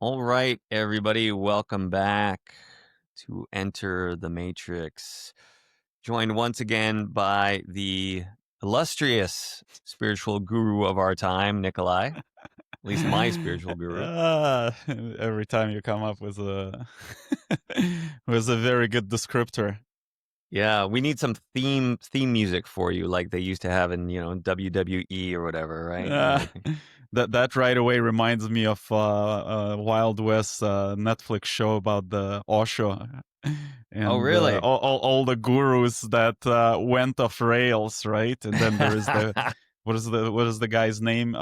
All right, everybody, welcome back to Enter the Matrix. Joined once again by the illustrious spiritual guru of our time, Nikolai. At least my spiritual guru. Every time you come up with a with a very good descriptor. Yeah, we need some theme music for you, like they used to have in WWE or whatever, right? Uh, Like, that right away reminds me of Wild West Netflix show about the Osho oh, and really? all the gurus that went off rails, right? And then there is the what is the guy's name?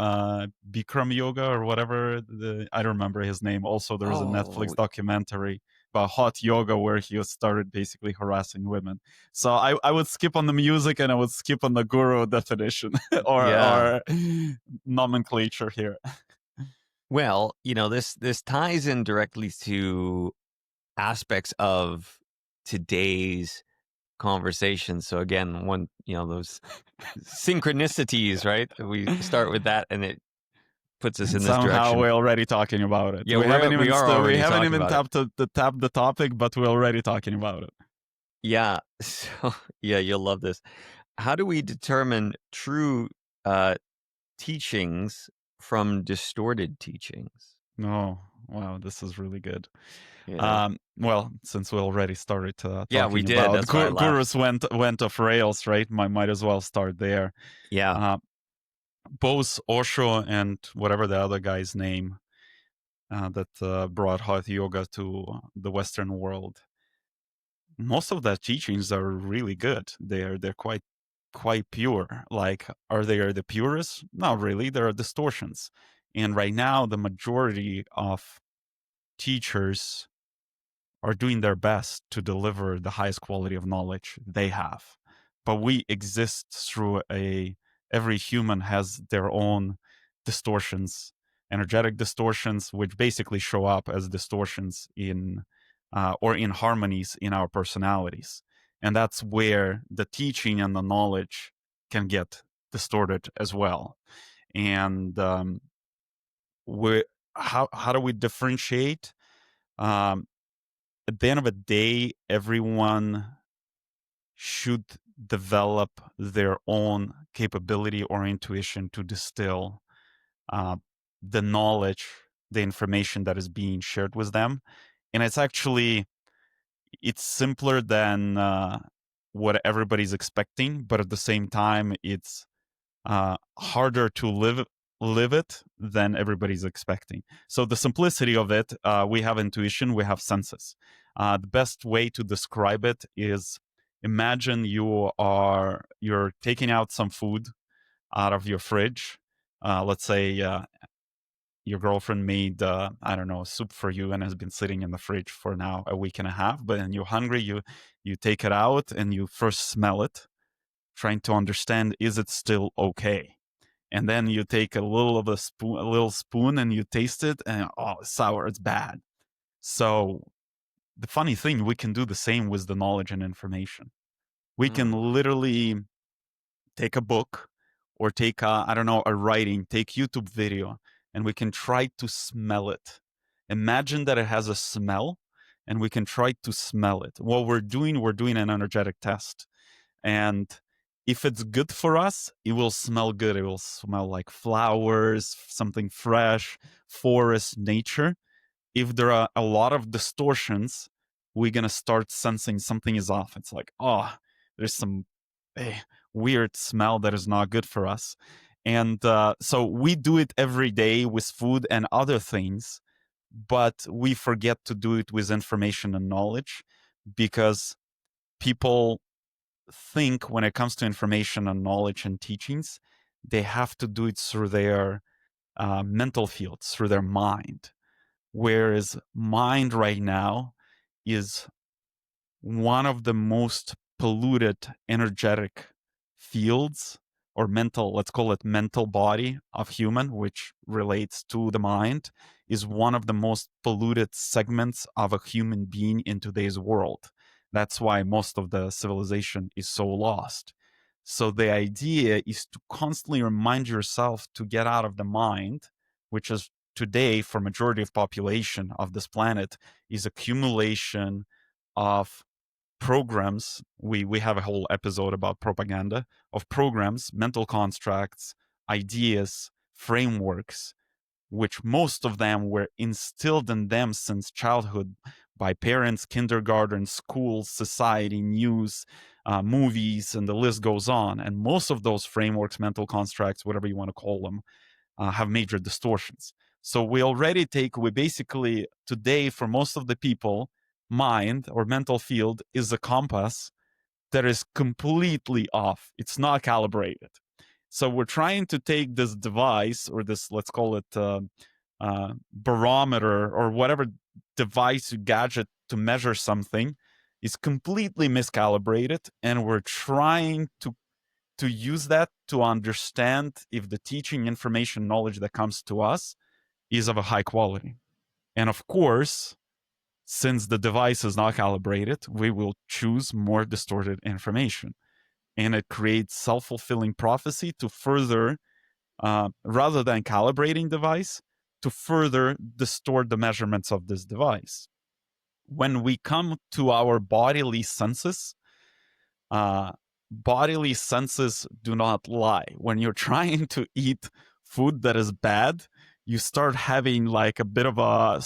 Bikram Yoga or whatever. I don't remember his name. Also, there is a Netflix Oh, documentary about hot yoga where he started basically harassing women. So I would skip on the music and I would skip on the guru definition or yeah. nomenclature here. Well, this ties in directly to aspects of today's conversation. So again, those synchronicities, right? We start with that and it puts us And in this somehow direction. we're already talking about it. Yeah, we are We already haven't talking even about it. tapped the topic, but we're already talking about it. Yeah. So yeah, you'll love this. How do we determine true uh teachings from distorted teachings? Oh, wow, this is really good. Yeah. Well, since we already started Yeah, we talking did. about That's why I laughed. gurus went off rails, right? Might as well start there. Yeah. Uh, Both Osho and whatever the other guy's name that brought hot yoga to the Western world, most of their teachings are really good. They're quite pure. Like, are they the purest? Not really. There are distortions, and right now the majority of teachers are doing their best to deliver the highest quality of knowledge they have. But we exist through every human has their own distortions, energetic distortions, which basically show up as distortions in or in harmonies in our personalities. And that's where the teaching and the knowledge can get distorted as well. And we how do we differentiate? Um, at the end of the day, everyone should develop their own capability or intuition to distill uh, the knowledge, the information that is being shared with them. And it's simpler than what everybody's expecting, but at the same time, it's harder to live it than everybody's expecting. So the simplicity of it, we have intuition, we have senses. The best way to describe it is imagine you're taking out some food out of your fridge. Let's say your girlfriend made I don't know, soup for you and has been sitting in the fridge for now a week and a half. But then you're hungry, you take it out and you first smell it, trying to understand, is it still okay? And then you take a little spoon, and you taste it, and oh, it's sour, it's bad. So the funny thing, we can do the same with the knowledge and information. We can Mm. literally take a book or take I don't know, a writing, take YouTube video, and we can try to smell it. Imagine that it has a smell, and we can try to smell it. What we're doing an energetic test. And if it's good for us, it will smell good. It will smell like flowers, something fresh, forest, nature. If there are a lot of distortions, we're going to start sensing something is off. It's like, oh, there's some eh, weird smell that is not good for us. And so we do it every day with food and other things, but we forget to do it with information and knowledge because people think when it comes to information and knowledge and teachings, they have to do it through their mental fields, through their mind. Whereas mind right now is one of the most polluted energetic fields or mental, let's call it mental body of human, which relates to the mind, is one of the most polluted segments of a human being in today's world. That's why most of the civilization is so lost. So the idea is to constantly remind yourself to get out of the mind, which is today for majority of population of this planet is accumulation of programs. We have a whole episode about propaganda, of programs, mental constructs, ideas, frameworks, which most of them were instilled in them since childhood by parents, kindergarten, schools, society, news, movies, and the list goes on. And most of those frameworks, mental constructs, whatever you want to call them, have major distortions. So we basically today, for most of the people, mind or mental field is a compass that is completely off. It's not calibrated. So we're trying to take this device, or this, let's call it barometer, or whatever device, gadget to measure something, is completely miscalibrated, and we're trying to use that to understand if the teaching, information, knowledge that comes to us is of a high quality. And of course, since the device is not calibrated, we will choose more distorted information. And it creates self-fulfilling prophecy to further, rather than calibrating device, to further distort the measurements of this device. When we come to our bodily senses, bodily senses do not lie. When you're trying to eat food that is bad, you start having like a bit of a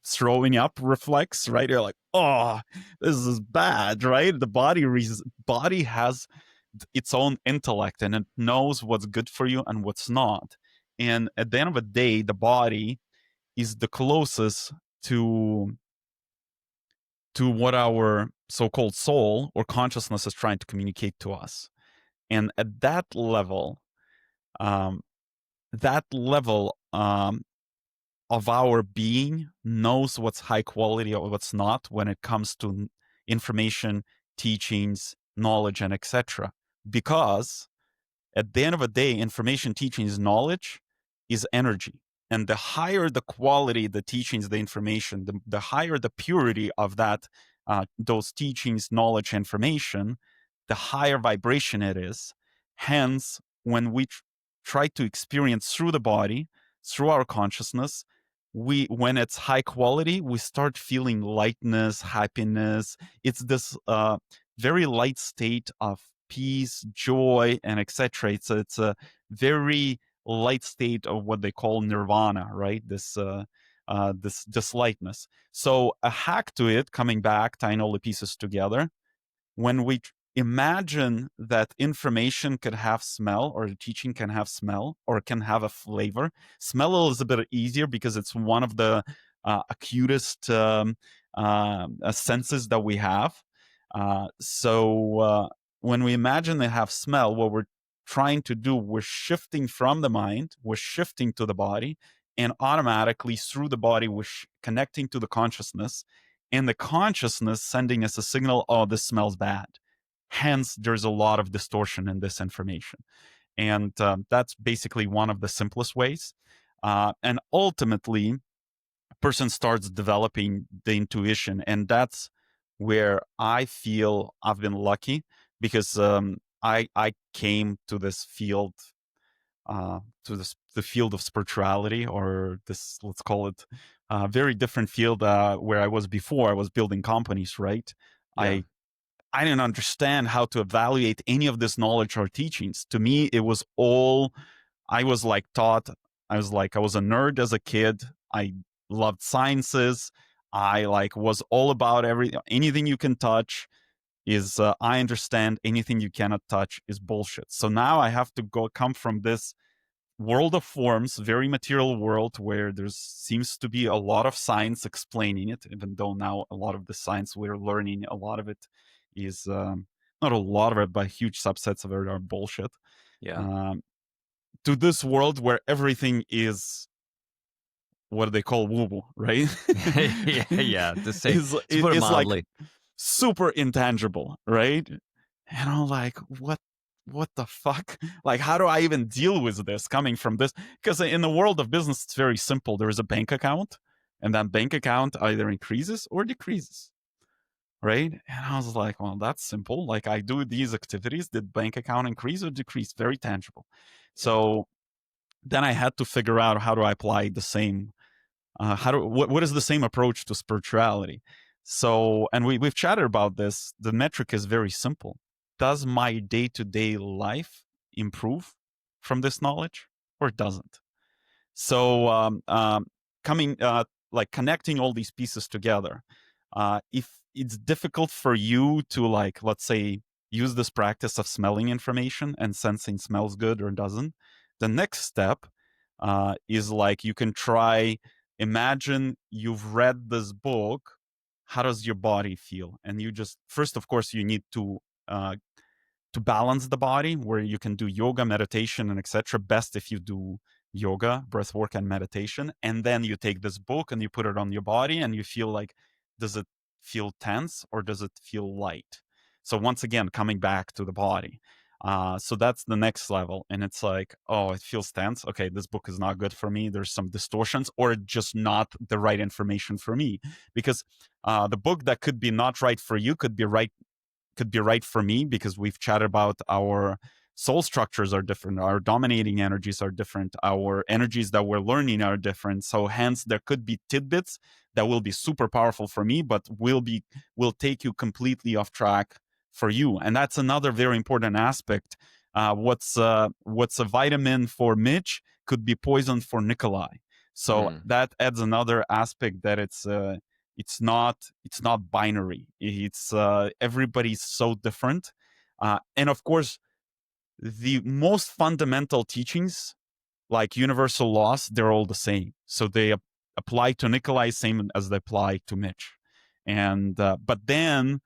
throwing up reflex, right? You're like, oh, this is bad, right? The body has its own intellect, and it knows what's good for you and what's not. And at the end of the day, the body is the closest to what our so-called soul or consciousness is trying to communicate to us. And at that level, um, that level of our being knows what's high quality or what's not when it comes to information, teachings, knowledge, and etc. Because at the end of the day, information, teachings, knowledge is energy. And the higher the quality, the teachings, the information, the higher the purity of that, those teachings, knowledge, information, the higher vibration it is. Hence, when we try to experience through the body, through our consciousness, when it's high quality, we start feeling lightness, happiness. It's this very light state of peace, joy, and etc. It's a very light state of what they call nirvana, right? This lightness. So a hack to it, coming back, tying all the pieces together, when we imagine that information can have smell, or teaching can have smell, or can have a flavor. Smell is a bit easier because it's one of the acutest senses that we have. So when we imagine they have smell, what we're trying to do, we're shifting from the mind, we're shifting to the body, and automatically through the body, we're connecting to the consciousness, and the consciousness sending us a signal, oh, this smells bad. Hence, there's a lot of distortion in this information. And that's basically one of the simplest ways. And ultimately, a person starts developing the intuition. And that's where I feel I've been lucky, because I came to this field, the field of spirituality, or this, let's call it, very different field where I was before. I was building companies, right? Yeah. I didn't understand how to evaluate any of this knowledge or teachings. To me, it was all, I was like taught, I was a nerd as a kid. I loved sciences. I was all about anything you can touch is, I understand, anything you cannot touch is bullshit. So now I have to come from this world of forms, very material world, where there seems to be a lot of science explaining it, even though now a lot of the science we're learning, a lot of it is, not a lot of it, but huge subsets of it are bullshit. Yeah. To this world where everything is what they call woo-woo, right? Yeah. Yeah. To put it Is like mildly. super intangible, right? And I'm like, what the fuck? Like, how do I even deal with this coming from this? Because in the world of business, it's very simple. There is a bank account, and that bank account either increases or decreases, right? And I was like, well, that's simple. Like, I do these activities, did bank account increase or decrease? Very tangible. Yeah. So then I had to figure out how do I apply the same what is the same approach to spirituality. So, and we've chatted about this. The metric is very simple. Does my day-to-day life improve from this knowledge, or it doesn't? So coming like connecting all these pieces together, if it's difficult for you to, like, let's say, use this practice of smelling information and sensing smells good or doesn't, the next step is like you can try, imagine you've read this book, how does your body feel? And you just, first, of course, you need uh, to balance the body, where you can do yoga, meditation, and etc. Best if you do yoga, breath work, and meditation, and then you take this book and you put it on your body and you feel like, does it feel tense or does it feel light? So once again, coming back to the body. So that's the next level, and it's like, oh, it feels tense. Okay, this book is not good for me. There's some distortions, or just not the right information for me, because the book that could be not right for you could be right for me, because we've chatted about our soul structures are different, our dominating energies are different, our energies that we're learning are different. So hence there could be tidbits that will be super powerful for me, but will take you completely off track for you. And that's another very important aspect. What's a vitamin for Mitch could be poison for Nikolai. So Mm. that adds another aspect, that it's not binary. It's everybody's so different, and of course the most fundamental teachings, like universal laws, they're all the same, so they apply to Nikolai same as they apply to Mitch. And but then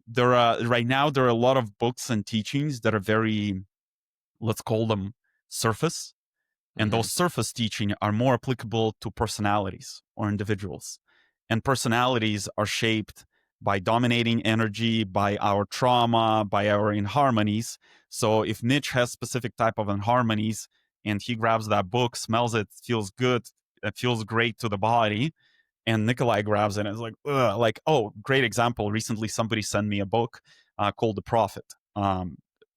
right now there are a lot of books and teachings that are very, let's call them, surface, and Mm-hmm. those surface teaching are more applicable to personalities or individuals. And personalities are shaped by dominating energy, by our trauma, by our inharmonies. So if Mitch has specific type of inharmonies and he grabs that book, smells it, feels good, it feels great to the body, and Nikolai grabs it and is like, ugh, like, oh, great example. Recently, somebody sent me a book called The Prophet.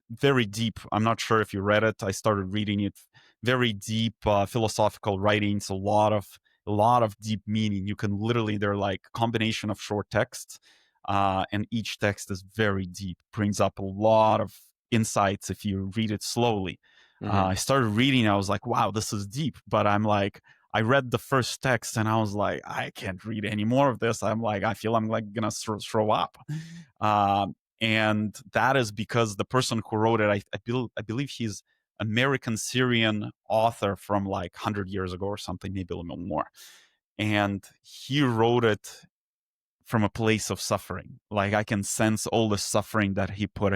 Very deep. I'm not sure if you read it. I started reading it. Very deep philosophical writings. A lot of deep meaning. You can literally, they're like combination of short texts, and each text is very deep. Brings up a lot of insights if you read it slowly. Mm-hmm. I started reading. I was like, wow, this is deep. But I'm like, I read the first text and I was like, I can't read any more of this. I'm like, I feel I'm like gonna throw up. And that is because the person who wrote it, I believe he's American Syrian author from like 100 years ago or something, maybe a little more. And he wrote it from a place of suffering. Like I can sense all the suffering that he put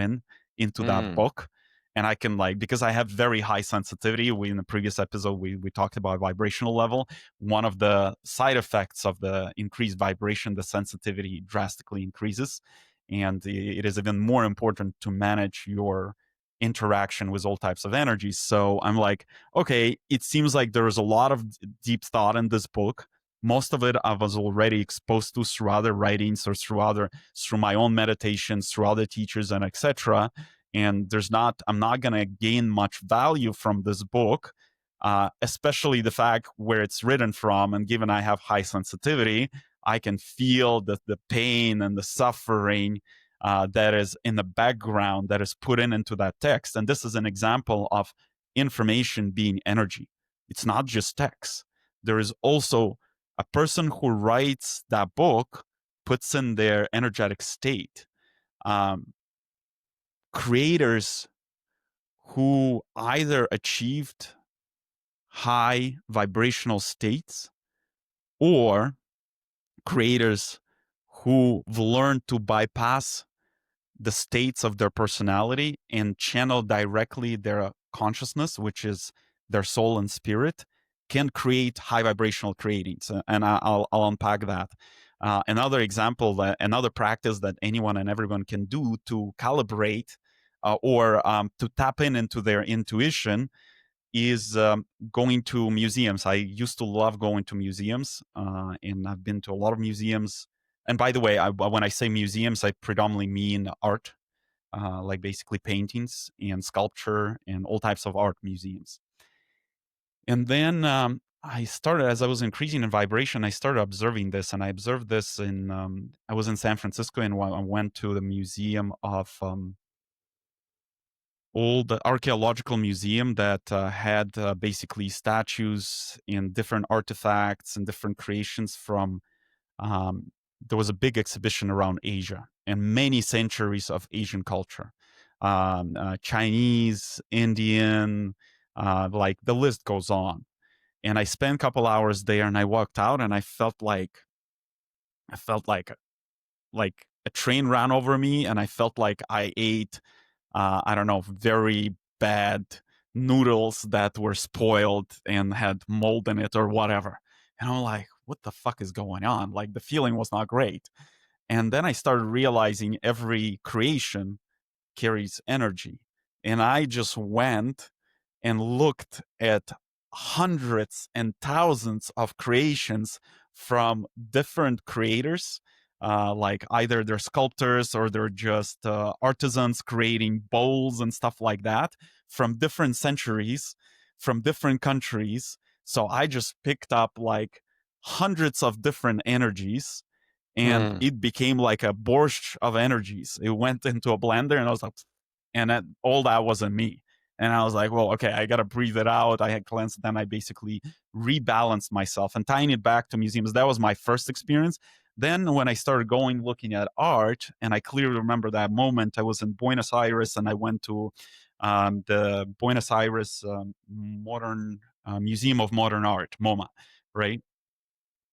into that Mm. book. And I can, like, because I have very high sensitivity. In the previous episode, we talked about vibrational level. One of the side effects of the increased vibration, the sensitivity drastically increases. And it is even more important to manage your interaction with all types of energies. So I'm like, okay, it seems like there is a lot of deep thought in this book. Most of it I was already exposed to through other writings or through my own meditations, through other teachers, and etc. And I'm not gonna gain much value from this book, especially the fact where it's written from. And given I have high sensitivity, I can feel the pain and the suffering that is in the background that is put into that text. And this is an example of information being energy. It's not just text. There is also a person who writes that book, puts in their energetic state. Um, Creators who either achieved high vibrational states, or creators who've learned to bypass the states of their personality and channel directly their consciousness, which is their soul and spirit, can create high vibrational creatings. And I'll unpack that. Another example, another practice that anyone and everyone can do to calibrate or to tap into their intuition is going to museums. I used to love going to museums, and I've been to a lot of museums. And by the way, when I say museums, I predominantly mean art, like basically paintings and sculpture and all types of art museums. And then I started, as I was increasing in vibration, I started observing this, and I observed this in. I was in San Francisco, and I went to the museum of old archaeological museum that had basically statues and different artifacts and different creations from. Um, there was a big exhibition around Asia and many centuries of Asian culture, Chinese, Indian, like the list goes on. And I spent a couple hours there, and I walked out, and I felt like a train ran over me, and I felt like I ate I don't know, very bad noodles that were spoiled and had mold in it or whatever. And I'm like, what the fuck is going on? Like the feeling was not great. And then I started realizing every creation carries energy. And I just went and looked at hundreds and thousands of creations from different creators. Like either they're sculptors or they're just artisans creating bowls and stuff like that from different centuries, from different countries. So I just picked up like hundreds of different energies, and Hmm. it became like a borscht of energies. It went into a blender, and I was like, and all that wasn't me. And I was like, well, okay, I got to breathe it out. I had cleansed. Then I basically rebalanced myself and tying it back to museums. That was my first experience. Then when I started going looking at art, and I clearly remember that moment, I was in Buenos Aires, and I went to the Buenos Aires Modern Museum of Modern Art, MoMA, right?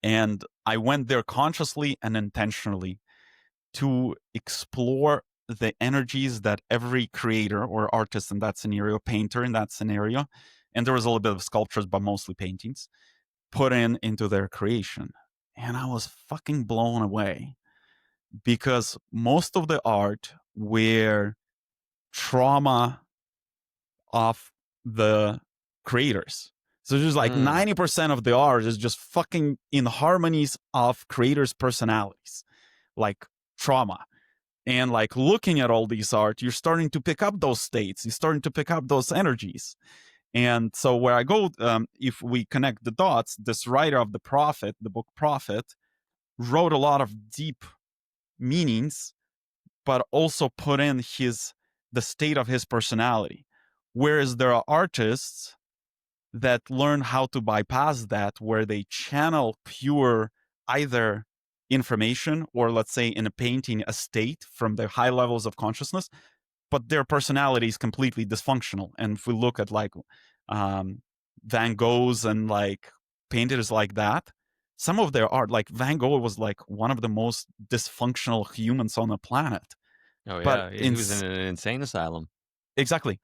And I went there consciously and intentionally to explore the energies that every creator or artist in that scenario, painter in that scenario, and there was a little bit of sculptures, but mostly paintings, put into their creation. And I was fucking blown away because most of the art were trauma of the creators. So just like Hmm. 90% of the art is just fucking in harmonies of creators' personalities, like trauma. And like looking at all these art, you're starting to pick up those states, you're starting to pick up those energies. And so where I go, if we connect the dots, this writer of the book Prophet, wrote a lot of deep meanings, but also put in the state of his personality. Whereas there are artists that learn how to bypass that, where they channel pure either information or, let's say, in a painting, a state from the high levels of consciousness, but their personality is completely dysfunctional. And if we look at like um, Van Gogh's and like painters like that, some of their art, like Van Gogh was like one of the most dysfunctional humans on the planet. Oh But yeah, he was in an insane asylum. exactly.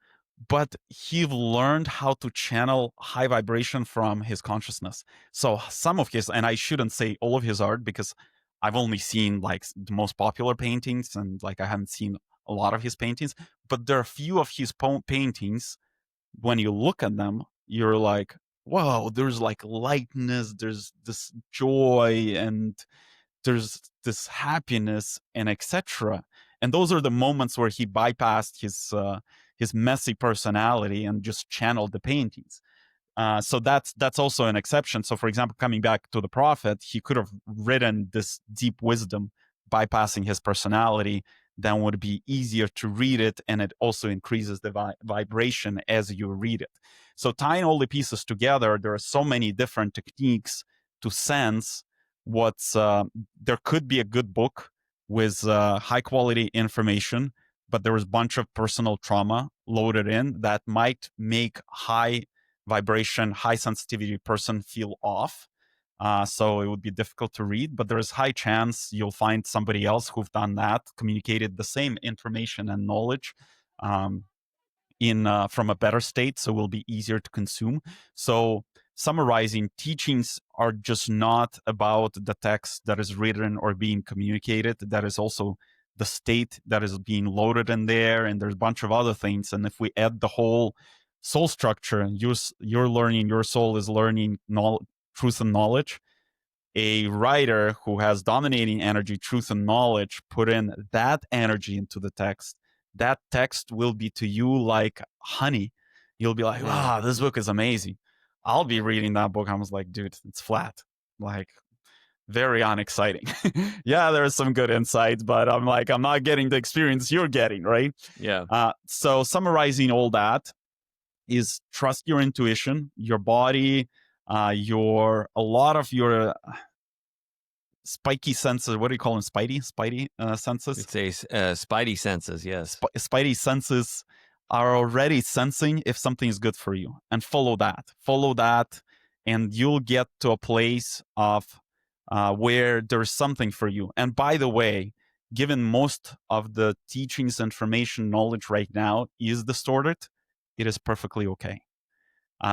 But he learned how to channel high vibration from his consciousness. So some of his, and I shouldn't say all of his art because I've only seen like the most popular paintings, and like I haven't seen a lot of his paintings, but there are a few of his paintings. When you look at them, you're like, whoa, there's like lightness, there's this joy, and there's this happiness, and etc. And those are the moments where he bypassed his messy personality and just channeled the paintings. So that's also an exception. So, for example, coming back to the prophet, he could have written this deep wisdom bypassing his personality. Then would be easier to read it, and it also increases the vibration as you read it. So, tying all the pieces together, there are so many different techniques to sense what's. There could be a good book with high quality information, but there was a bunch of personal trauma loaded in that might make high vibration, high sensitivity person feel off. So it would be difficult to read, but there is high chance you'll find somebody else who've done that, communicated the same information and knowledge um, in from a better state, so it will be easier to consume. So summarizing, teachings are just not about the text that is written or being communicated. That is also the state that is being loaded in there, and there's a bunch of other things. And if we add the whole soul structure, you're learning, your soul is learning truth and knowledge. A writer who has dominating energy, truth, and knowledge put in that energy into the text, that text will be to you like honey. You'll be like, Hmm. wow, this book is amazing. I'll be reading that book. I was like, dude, it's flat. Like, very unexciting. Yeah, there's some good insights, but I'm like, I'm not getting the experience you're getting, right? Yeah. So summarizing all that is trust your intuition, your body, your a lot of your spiky senses. What do you call them? Spidey senses. You'd say spidey senses, yes. Spidey senses are already sensing if something is good for you, and follow that, and you'll get to a place of where there's something for you. And by the way, given most of the teachings, information, knowledge right now is distorted, it is perfectly okay.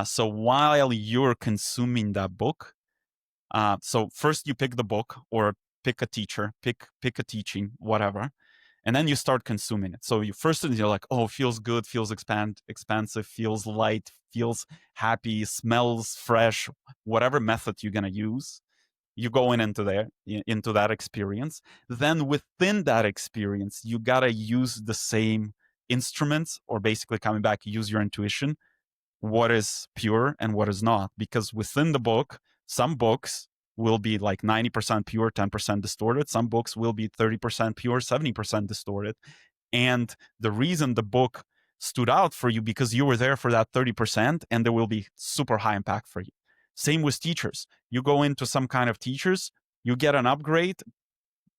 So while you're consuming that book, so first you pick the book or pick a teacher, pick a teaching, whatever, and then you start consuming it. So you first you're like, oh, feels good, feels expansive, feels light, feels happy, smells fresh, whatever method you're gonna use. You go into there into that experience. Then within that experience, you gotta use the same instruments, or basically coming back, use your intuition, what is pure and what is not. Because within the book, some books will be like 90% pure, 10% distorted. Some books will be 30% pure, 70% distorted. And the reason the book stood out for you because you were there for that 30%, and there will be super high impact for you. Same with teachers. You go into some kind of teachers, you get an upgrade,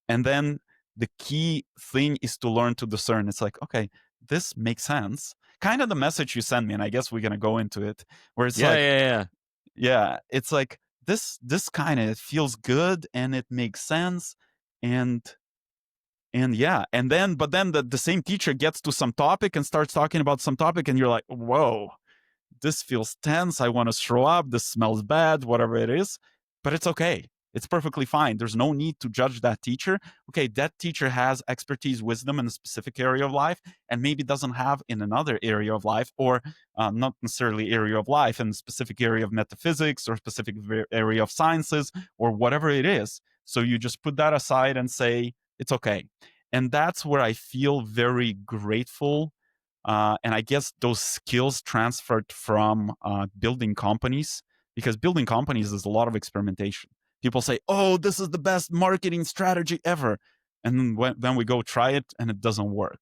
and then the key thing is to learn to discern. It's like, okay, this makes sense. Kind of the message you send me, and I guess we're gonna go into it, where it's Yeah, like, yeah, yeah. yeah, it's like this kind of feels good and it makes sense, and yeah, and then but then the same teacher gets to some topic and starts talking about some topic, and you're like, whoa, this feels tense. I want to throw up. This smells bad, whatever it is. But it's okay. It's perfectly fine. There's no need to judge that teacher. Okay, that teacher has expertise, wisdom in a specific area of life, and maybe doesn't have in another area of life, or not necessarily area of life, in a specific area of metaphysics or specific area of sciences or whatever it is. So you just put that aside and say, it's okay. And that's where I feel very grateful, and I guess those skills transferred from building companies, because building companies is a lot of experimentation. People say, oh, this is the best marketing strategy ever. And then we go try it and it doesn't work.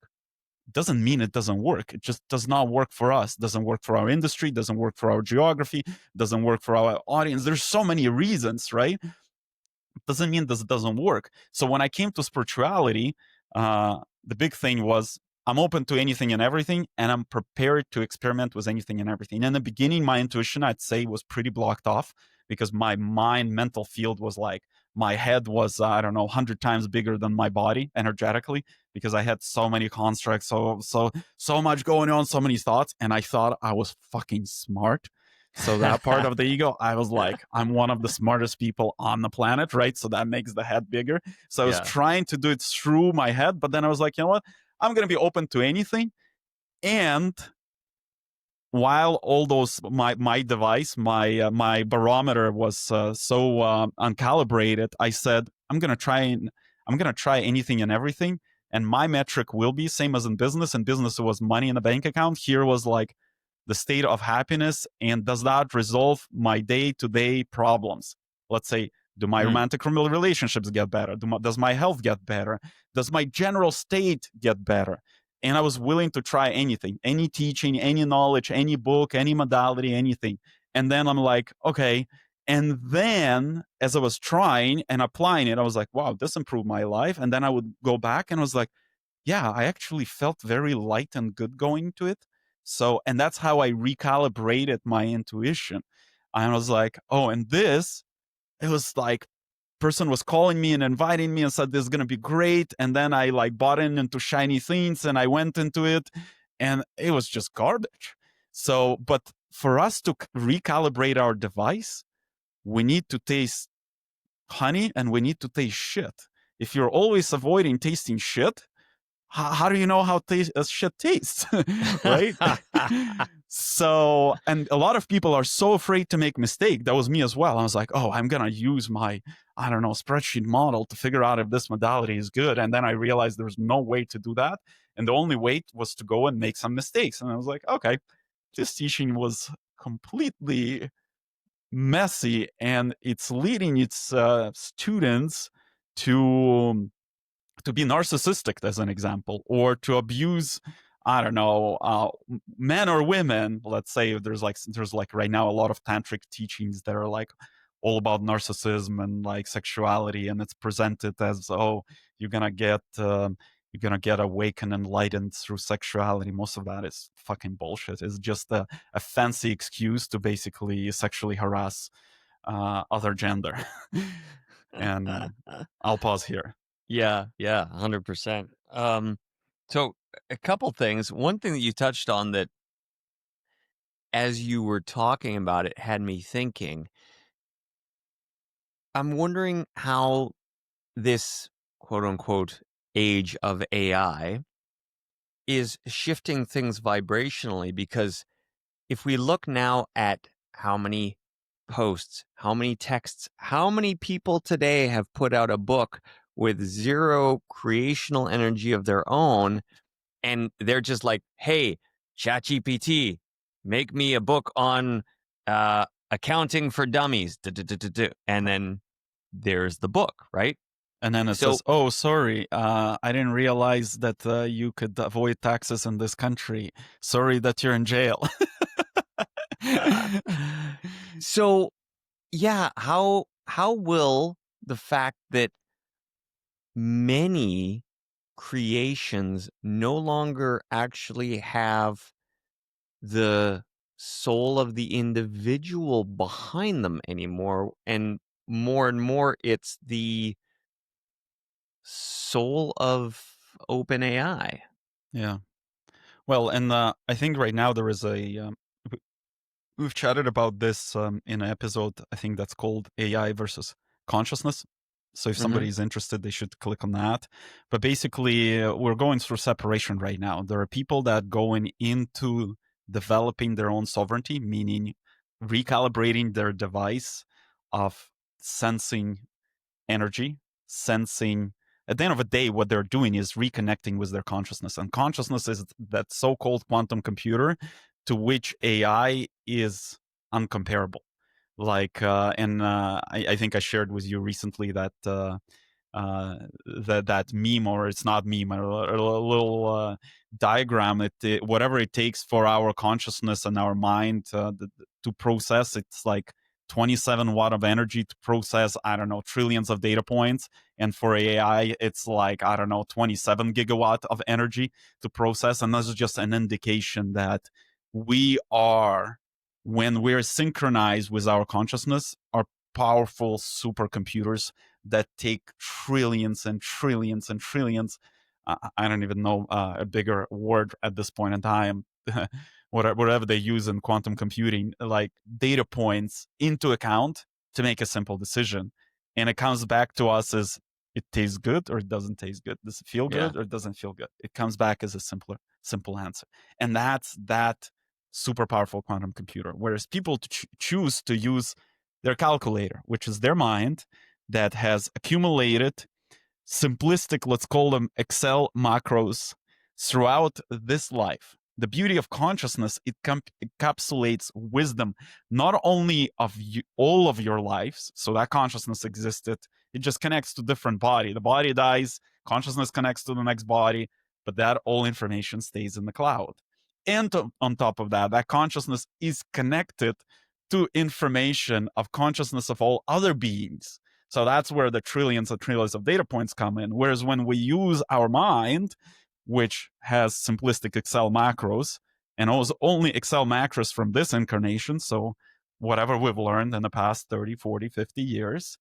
It doesn't mean it doesn't work. It just does not work for us. It doesn't work for our industry. It doesn't work for our geography. It doesn't work for our audience. There's so many reasons, right? Doesn't mean this doesn't work. So when I came to spirituality, the big thing was I'm open to anything and everything, and I'm prepared to experiment with anything and everything. In the beginning, my intuition, I'd say, was pretty blocked off because my mental field was like, my head was, I don't know, 100 times bigger than my body energetically, because I had so many constructs, so much going on, so many thoughts, and I thought I was fucking smart. So that part of the ego, I was like, I'm one of the smartest people on the planet, right? So that makes the head bigger. So I was Yeah. trying to do it through my head, but then I was like, you know what? I'm going to be open to anything. And while all those my device, my barometer was so uncalibrated, I said I'm going to try anything and everything. And my metric will be same as in business. In business, it was money in the bank account. Here was like the state of happiness, and does that resolve my day-to-day problems? Let's say, do my Mm. romantic relationships get better? Does my health get better? Does my general state get better? And I was willing to try anything, any teaching, any knowledge, any book, any modality, anything. And then I'm like, okay. And then as I was trying and applying it, I was like, wow, this improved my life. And then I would go back and I was like, yeah, I actually felt very light and good going to it. So, and that's how I recalibrated my intuition. I was like, oh, and this, it was like, person was calling me and inviting me and said this is going to be great, and then I like bought into shiny things and I went into it, and it was just garbage. So but for us to recalibrate our device, we need to taste honey and we need to taste shit. If you're always avoiding tasting shit, how do you know how shit tastes? Right? So, and a lot of people are so afraid to make mistake. That was me as well. I was like, oh, I'm gonna use my, I don't know, spreadsheet model to figure out if this modality is good. And then I realized there's no way to do that, and the only way was to go and make some mistakes. And I was like, okay, this teaching was completely messy, and it's leading its students to be narcissistic, as an example, or to abuse, I don't know, men or women. Let's say there's like right now a lot of tantric teachings that are like all about narcissism and like sexuality, and it's presented as, oh, you're gonna get awakened and enlightened through sexuality. Most of that is fucking bullshit. It's just a fancy excuse to basically sexually harass other gender. And I'll pause here. Yeah, yeah, 100%. So a couple things. One thing that you touched on that as you were talking about it had me thinking. I'm wondering how this quote unquote age of AI is shifting things vibrationally, because if we look now at how many posts, how many texts, how many people today have put out a book with zero creational energy of their own, and they're just like, hey, ChatGPT, make me a book on accounting for dummies. And then there's the book, right? And then it So says, "Oh, sorry, I didn't realize that you could avoid taxes in this country. Sorry that you're in jail." so yeah, how will the fact that many creations no longer actually have the soul of the individual behind them anymore, and more it's the soul of OpenAI? Yeah. Well, and I think right now there is we've chatted about this in an episode, I think that's called AI versus consciousness. So if Mhm. somebody is interested, they should click on that. But basically, we're going through separation right now. There are people that going into developing their own sovereignty, meaning recalibrating their device of sensing energy, sensing. At the end of the day, what they're doing is reconnecting with their consciousness. And consciousness is that so called quantum computer to which AI is uncomparable. Like, I think I shared with you recently that that meme, or it's not meme, or a little diagram. Whatever it takes for our consciousness and our mind to process, it's like 27 watt of energy to process, I don't know, trillions of data points. And for AI, it's like, I don't know, 27 gigawatt of energy to process. And this is just an indication that we are, when we're synchronized with our consciousness, are powerful supercomputers that take trillions and trillions and trillions. I don't even know a bigger word at this point in time. Whatever they use in quantum computing, like data points into account to make a simple decision. And it comes back to us as, it tastes good or it doesn't taste good. Does it feel Yeah. good or it doesn't feel good? It comes back as a simple answer. And that's that super powerful quantum computer. Whereas people choose to use their calculator, which is their mind that has accumulated simplistic, let's call them Excel macros throughout this life. The beauty of consciousness, it encapsulates wisdom, not only of all of your lives. So that consciousness existed. It just connects to different body. The body dies, consciousness connects to the next body, but that all information stays in the cloud. And on top of that, that consciousness is connected to information of consciousness of all other beings. So that's where the trillions and trillions of data points come in. Whereas when we use our mind, which has simplistic Excel macros, and also only Excel macros from this incarnation, so whatever we've learned in the past 30, 40, 50 years,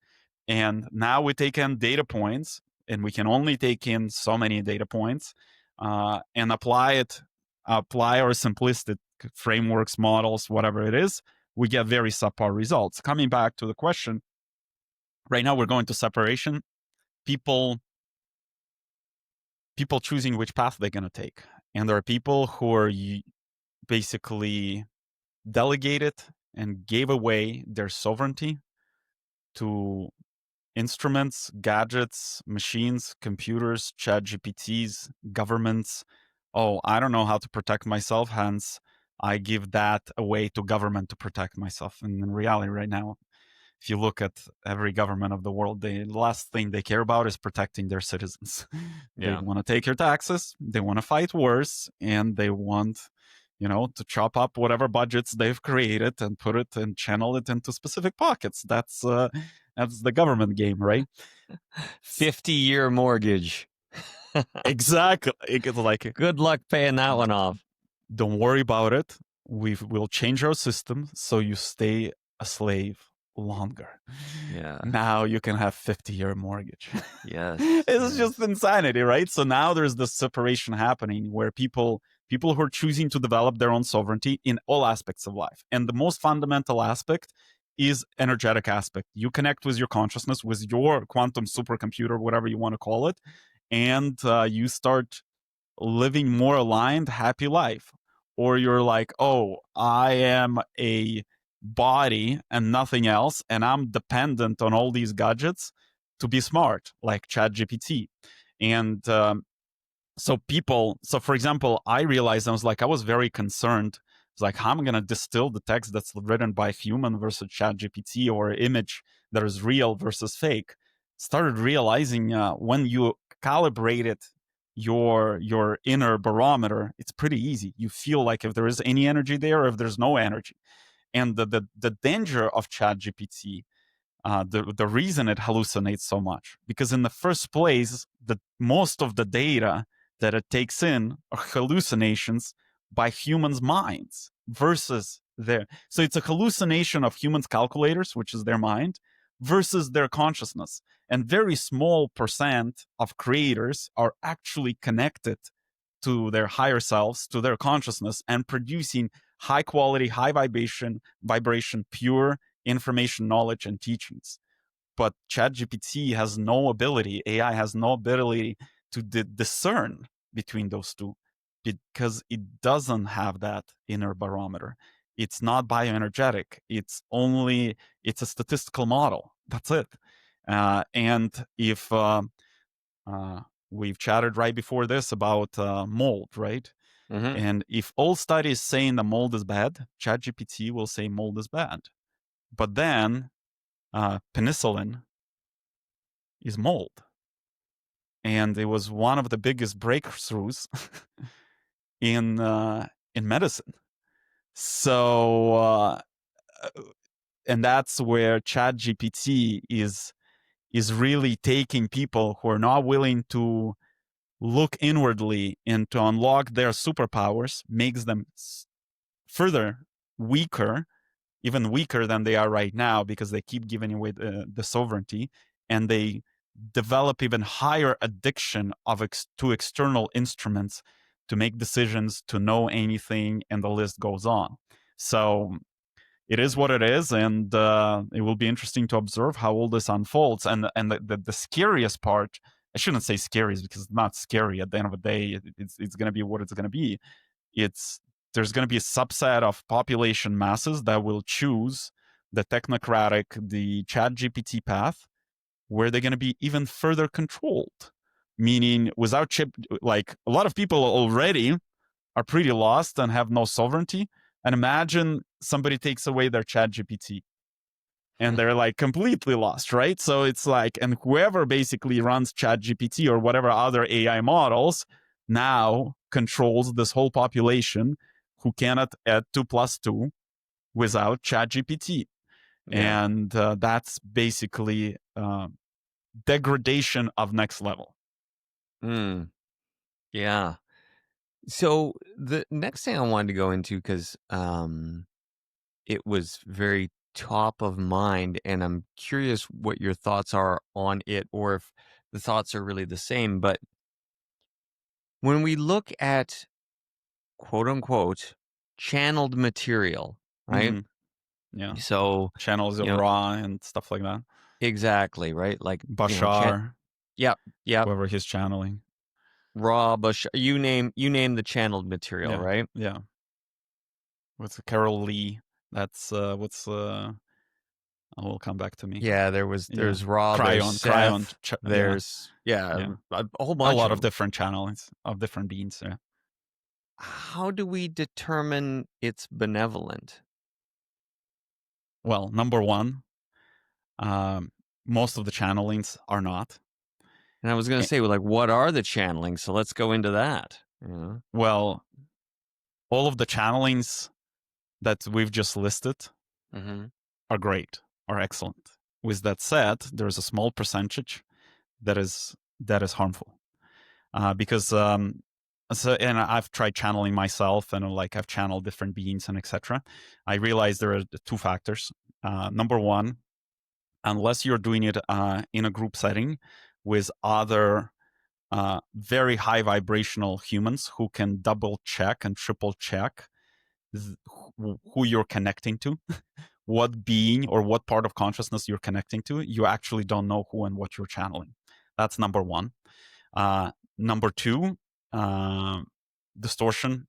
and now we take in data points, and we can only take in so many data points, and apply our simplistic frameworks, models, whatever it is, we get very subpar results. Coming back to the question, right now we're going to separation. People choosing which path they're going to take, and there are people who are basically delegated and gave away their sovereignty to instruments, gadgets, machines, computers, chat GPTs, governments. Oh, I don't know how to protect myself, hence I give that away to government to protect myself. And in reality, right now, if you look at every government of the world, the last thing they care about is protecting their citizens. They Yeah. want to take your taxes, they want to fight wars, and they want, to chop up whatever budgets they've created and put it and channel it into specific pockets. That's the government game, right? 50-year mortgage. Exactly. It's like, Good luck paying that one off. don't worry about it. We'll change our system so you stay a slave longer. Yeah. Now you can have 50-year mortgage. Yes. It's just yes. insanity, right? So now there's this separation happening where people who are choosing to develop their own sovereignty in all aspects of life. And the most fundamental aspect is energetic aspect. You connect with your consciousness, with your quantum supercomputer, whatever you want to call it, and you start living more aligned, happy life. Or you're like, oh, I am a body and nothing else, and I'm dependent on all these gadgets to be smart, like ChatGPT. And so for example, I realized I was very concerned. It's like, how am I going to distill the text that's written by human versus ChatGPT, or image that is real versus fake? Started realizing when you calibrated your inner barometer, it's pretty easy. You feel like if there is any energy there, or if there's no energy. And the danger of ChatGPT, the reason it hallucinates so much, because in the first place, the most of the data that it takes in are hallucinations by humans' minds versus their. So it's a hallucination of humans' calculators, which is their mind, versus their consciousness. And very small percent of creators are actually connected to their higher selves, to their consciousness, and producing high quality, high vibration, pure information, knowledge, and teachings. But ChatGPT has no ability, AI has no ability to discern between those two, because it doesn't have that inner barometer. It's not bioenergetic. It's a statistical model. That's it. And if we've chatted right before this about mold, right? Mm-hmm. And if all studies saying the mold is bad, ChatGPT will say mold is bad. But then penicillin is mold. And it was one of the biggest breakthroughs in medicine. So and that's where ChatGPT is really taking people who are not willing to look inwardly and to unlock their superpowers, makes them further weaker, even weaker than they are right now, because they keep giving away the sovereignty, and they develop even higher addiction to external instruments to make decisions, to know anything, and the list goes on. So it is what it is, and it will be interesting to observe how all this unfolds. And the scariest part, I shouldn't say scariest because it's not scary. At the end of the day, it's going to be what it's going to be. There's going to be a subset of population masses that will choose the technocratic, the chat GPT path, where they're going to be even further controlled. Meaning, without chip, like a lot of people already are pretty lost and have no sovereignty. And imagine somebody takes away their chat GPT and they're like completely lost, right? So it's like, and whoever basically runs chat GPT or whatever other AI models now controls this whole population who cannot add 2 plus 2 without chat GPT. Yeah. And that's basically degradation of next level. Mm. Yeah. So the next thing I wanted to go into, because it was very top of mind, and I'm curious what your thoughts are on it, or if the thoughts are really the same. But when we look at quote unquote channeled material, right? Mm-hmm. Yeah. So, Channels you of know, Ra and stuff like that. exactly, right? Like, Bashar, yep, yep, whoever he's channeling. raw, bush, you name the channeled material, Yeah. right? Yeah. What's Carol Lee? That's will come back to me. Yeah, Yeah. there's raw, there's Seth, Yeah. there's, yeah, Yeah. a whole A bunch of lot of them. different channels of different beings. Yeah. how do we determine it's benevolent? Well, number one, um, most of the channelings are not. And I was going to Eh, say, well, like, what are the channelings? So let's go into that. You know? Well, all of the channelings that we've just listed Mm-hmm. are great, are excellent. With that said, there's a small percentage that is harmful because and I've tried channeling myself and like I've channeled different beings and etc. I realized there are two factors. Number one, unless you're doing it in a group setting with other very high vibrational humans who can double check and triple check who you're connecting to, what being or what part of consciousness you're connecting to, you actually don't know who and what you're channeling. That's number one. Number two, uh, distortion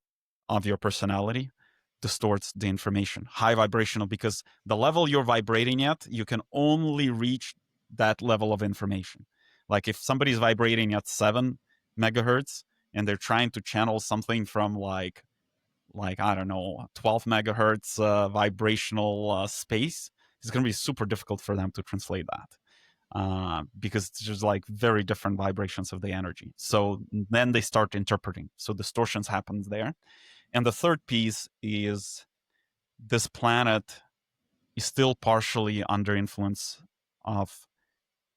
of your personality distorts the information. High vibrational, because the level you're vibrating at, you can only reach that level of information. Like if somebody's vibrating at 7 megahertz and they're trying to channel something from like I don't know 12 megahertz vibrational space, it's going to be super difficult for them to translate that because it's just like very different vibrations of the energy. So then they start interpreting. So distortions happens there. And the third piece is this planet is still partially under influence of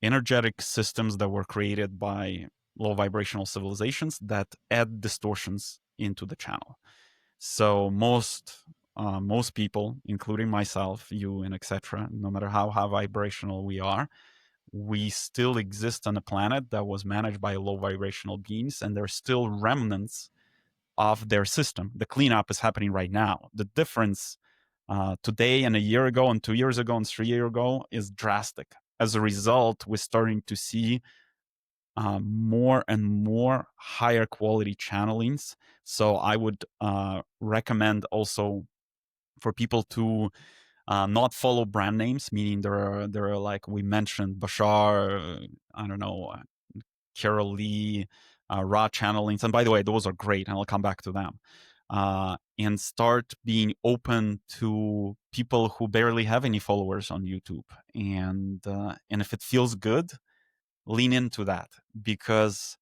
energetic systems that were created by low vibrational civilizations that add distortions into the channel. So most people, including myself, you, and etc., no matter how high vibrational we are, we still exist on a planet that was managed by low vibrational beings, and there's still remnants of their system. The cleanup is happening right now. The difference today and a year ago and 2 years ago and 3 years ago is drastic. As a result, we're starting to see more and more higher quality channelings. So I would recommend also for people to not follow brand names, meaning there are like we mentioned Bashar, I don't know, Carol Lee, raw channelings, and by the way, those are great, and I'll come back to them. And start being open to people who barely have any followers on YouTube, and if it feels good, lean into that because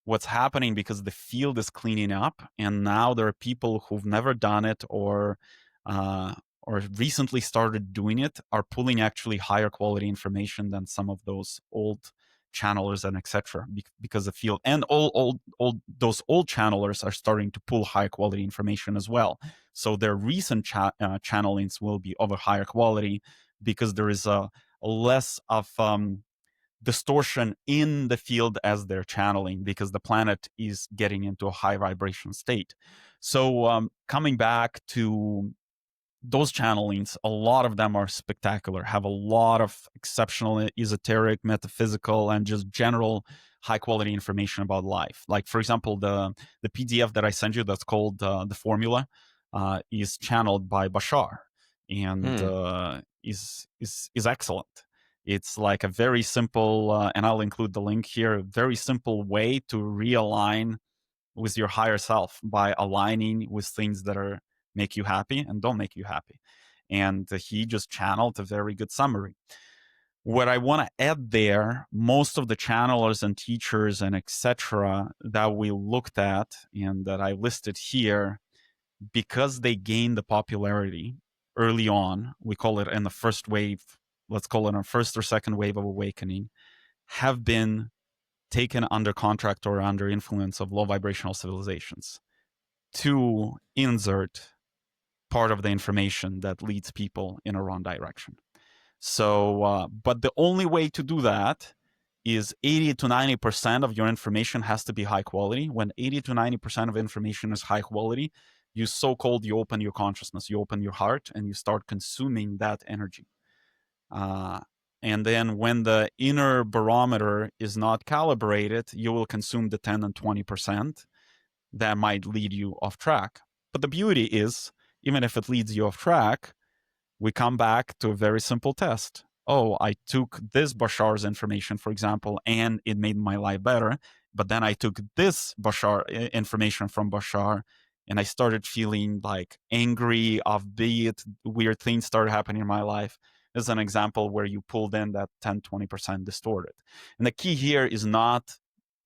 what's happening because the field is cleaning up and now there are people who've never done it uh, or recently started doing it are pulling actually higher quality information than some of those old channelers and etc because the field and all those old channelers are starting to pull high quality information as well, so their recent channelings will be of a higher quality because there is a less of distortion in the field as they're channeling because the planet is getting into a high vibration state. So coming back to those channelings, a lot of them are spectacular, have a lot of exceptional esoteric, metaphysical, and just general high quality information about life. Like for example, the PDF that I sent you that's called The Formula is channeled by Bashar and Hmm. is excellent. It's like a very simple, and I'll include the link here, a very simple way to realign with your higher self by aligning with things that are make you happy and don't make you happy. And he just channeled a very good summary. What I want to add there, most of the channelers and teachers and etc. that we looked at and that I listed here, because they gained the popularity early on, we call it in the first wave, let's call it a first or second wave of awakening, have been taken under contract or under influence of low vibrational civilizations to insert part of the information that leads people in a wrong direction. So, but the only way to do that is 80 to 90% of your information has to be high quality. When 80 to 90% of information is high quality, you so-called you open your consciousness, you open your heart, and you start consuming that energy. Uh, and then when the inner barometer is not calibrated, you will consume the 10 and 20% that might lead you off track. But the beauty is, even if it leads you off track, we come back to a very simple test. Oh, I took this Bashar's information, for example, and it made my life better. But then I took this Bashar information from Bashar and I started feeling like angry, offbeat, weird things started happening in my life. This is an example where you pulled in that 10-20% distorted. And the key here is not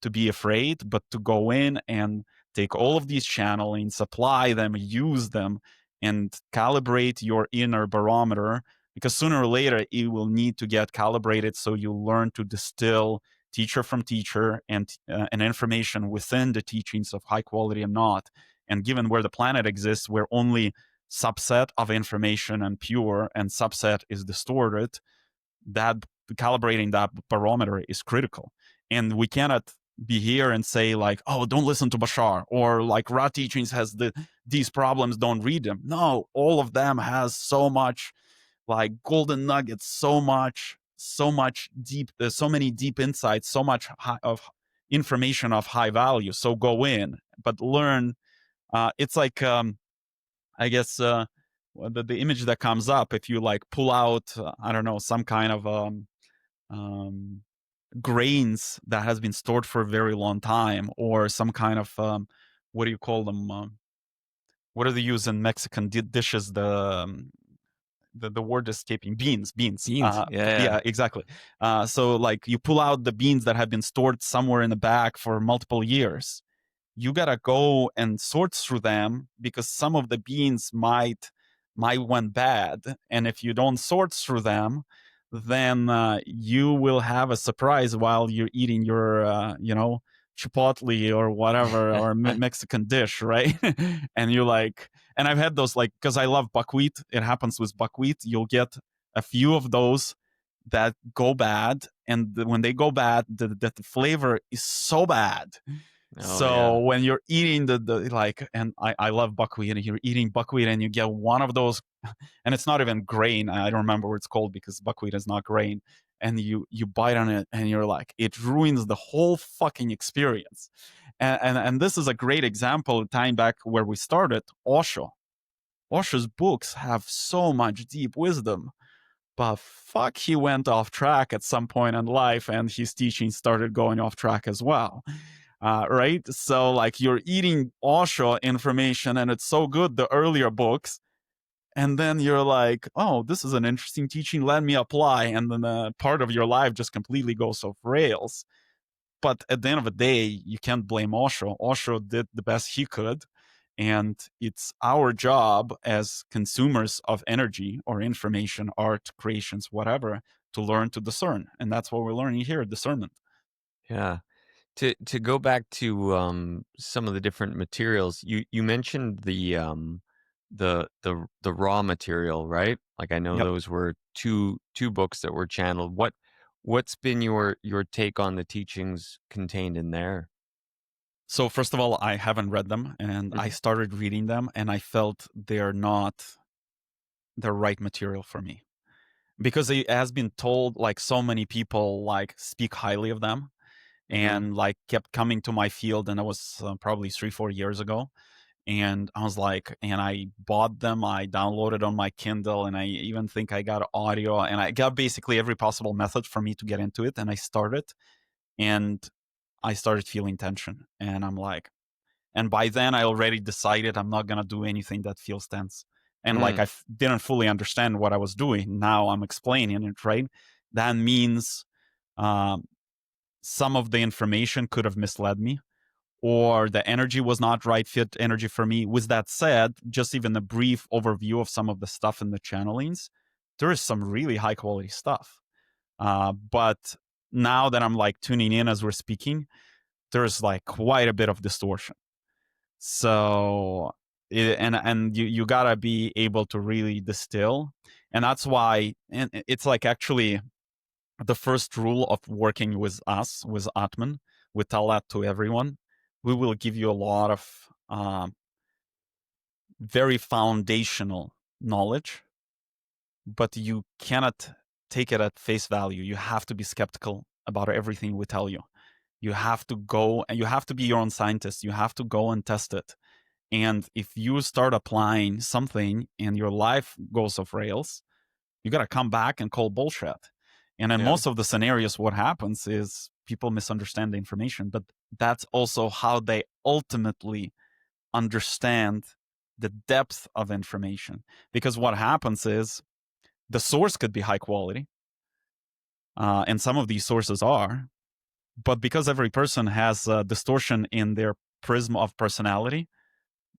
to be afraid, but to go in and take all of these channelings, apply them, use them, and calibrate your inner barometer, because sooner or later it will need to get calibrated, so you learn to distill teacher from teacher and information within the teachings of high quality and not. And given where the planet exists, where only subset of information and pure and subset is distorted, that calibrating that barometer is critical. And we cannot be here and say like, oh, don't listen to Bashar, or like Ra teachings has these problems, don't read them. No, all of them has so much like golden nuggets, so much deep, there's so many deep insights, so much of information of high value. So go in, but learn. It's like I guess the image that comes up, if you like pull out I don't know, some kind of um, grains that has been stored for a very long time, or some kind of what do you call them, what do they use in Mexican dishes, the word escaping, beans. Beans. Yeah. Yeah, exactly. So like you pull out the beans that have been stored somewhere in the back for multiple years, you gotta go and sort through them, because some of the beans might went bad, and if you don't sort through them, then you will have a surprise while you're eating your chipotle or whatever, or Mexican dish, right? And you're like, and I've had those, like, because I love buckwheat, it happens with buckwheat, you'll get a few of those that go bad, and when they go bad, the flavor is so bad. Oh yeah. So when you're eating the like, and I love buckwheat, and you're eating buckwheat and you get one of those, and it's not even grain, I don't remember what it's called because buckwheat is not grain, and you bite on it and you're like, it ruins the whole fucking experience. And this is a great example, tying back where we started. Osho's books have so much deep wisdom, but fuck, he went off track at some point in life, and his teaching started going off track as well. Right? So, like, you're eating Osho information, and it's so good, the earlier books, and then you're like, oh, this is an interesting teaching, let me apply, and then part of your life just completely goes off rails. But at the end of the day, you can't blame Osho. Osho did the best he could, and it's our job as consumers of energy or information, art, creations, whatever, to learn to discern. And that's what we're learning here, discernment. Yeah. To go back to some of the different materials, you mentioned the raw material, right? Like I know Yep. those were two books that were channeled. What's been your take on the teachings contained in there? So, first of all, I haven't read them, and I Mhm. started reading them, and I felt they're not the right material for me, because it has been told, like, so many people like speak highly of them, Mhm. and like kept coming to my field, and that was probably 3-4 years ago. And I was like, and I bought them, I downloaded on my Kindle, and I even think I got audio, and I got basically every possible method for me to get into it, and I started, and I started feeling tension, and I'm like, and by then I already decided I'm not gonna do anything that feels tense, and like Mm. didn't fully understand what I was doing. Now I'm explaining it, right? That means um, some of the information could have misled me, or the energy was not right fit energy for me. With that said, just even a brief overview of some of the stuff in the channelings, there is some really high quality stuff. But now that I'm like tuning in as we're speaking, there's like quite a bit of distortion. So and you gotta be able to really distill, and that's why, and it's like actually the first rule of working with us, with Atman, we tell that to everyone. We will give you a lot of very foundational knowledge, but you cannot take it at face value. You have to be skeptical about everything we tell you. You have to go and you have to be your own scientist. You have to go and test it. And if you start applying something and your life goes off rails, you got to come back and call bullshit. And in Yeah. most of the scenarios, what happens is people misunderstand the information, but that's also how they ultimately understand the depth of information. Because what happens is the source could be high quality, and some of these sources are, but because every person has a distortion in their prism of personality,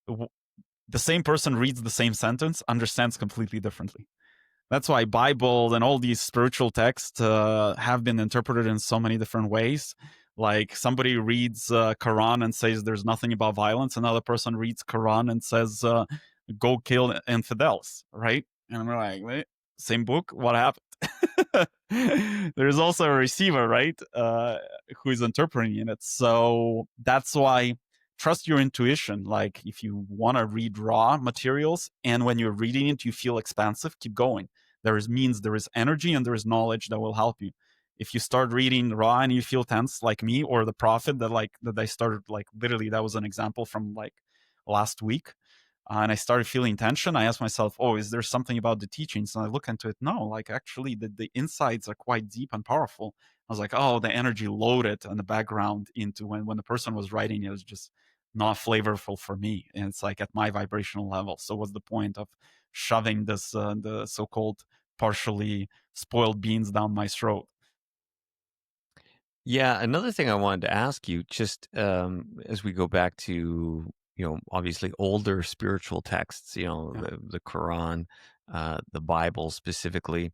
w- the same person reads the same sentence, understands completely differently. That's why Bible and all these spiritual texts have been interpreted in so many different ways. Like somebody reads Quran and says there's nothing about violence. Another person reads Quran and says go kill infidels, right? And we're like, wait, same book. What happened? There's also a receiver, right? Who is interpreting it. So that's why trust your intuition. Like if you want to read raw materials and when you're reading it, you feel expansive, keep going. There is energy and there is knowledge that will help you. If you start reading raw and you feel tense like me or the prophet that I started like literally that was an example from like last week, and I started feeling tension. I asked myself, oh, is there something about the teachings? And I look into it. No, like actually the insights are quite deep and powerful. I was like, oh, the energy loaded in the background into when the person was writing, it was just not flavorful for me. And it's like at my vibrational level. So what's the point of shoving this, the so-called partially spoiled beans down my throat? Yeah, another thing I wanted to ask you, just as we go back to, obviously older spiritual texts, Yeah. the Quran, the Bible specifically,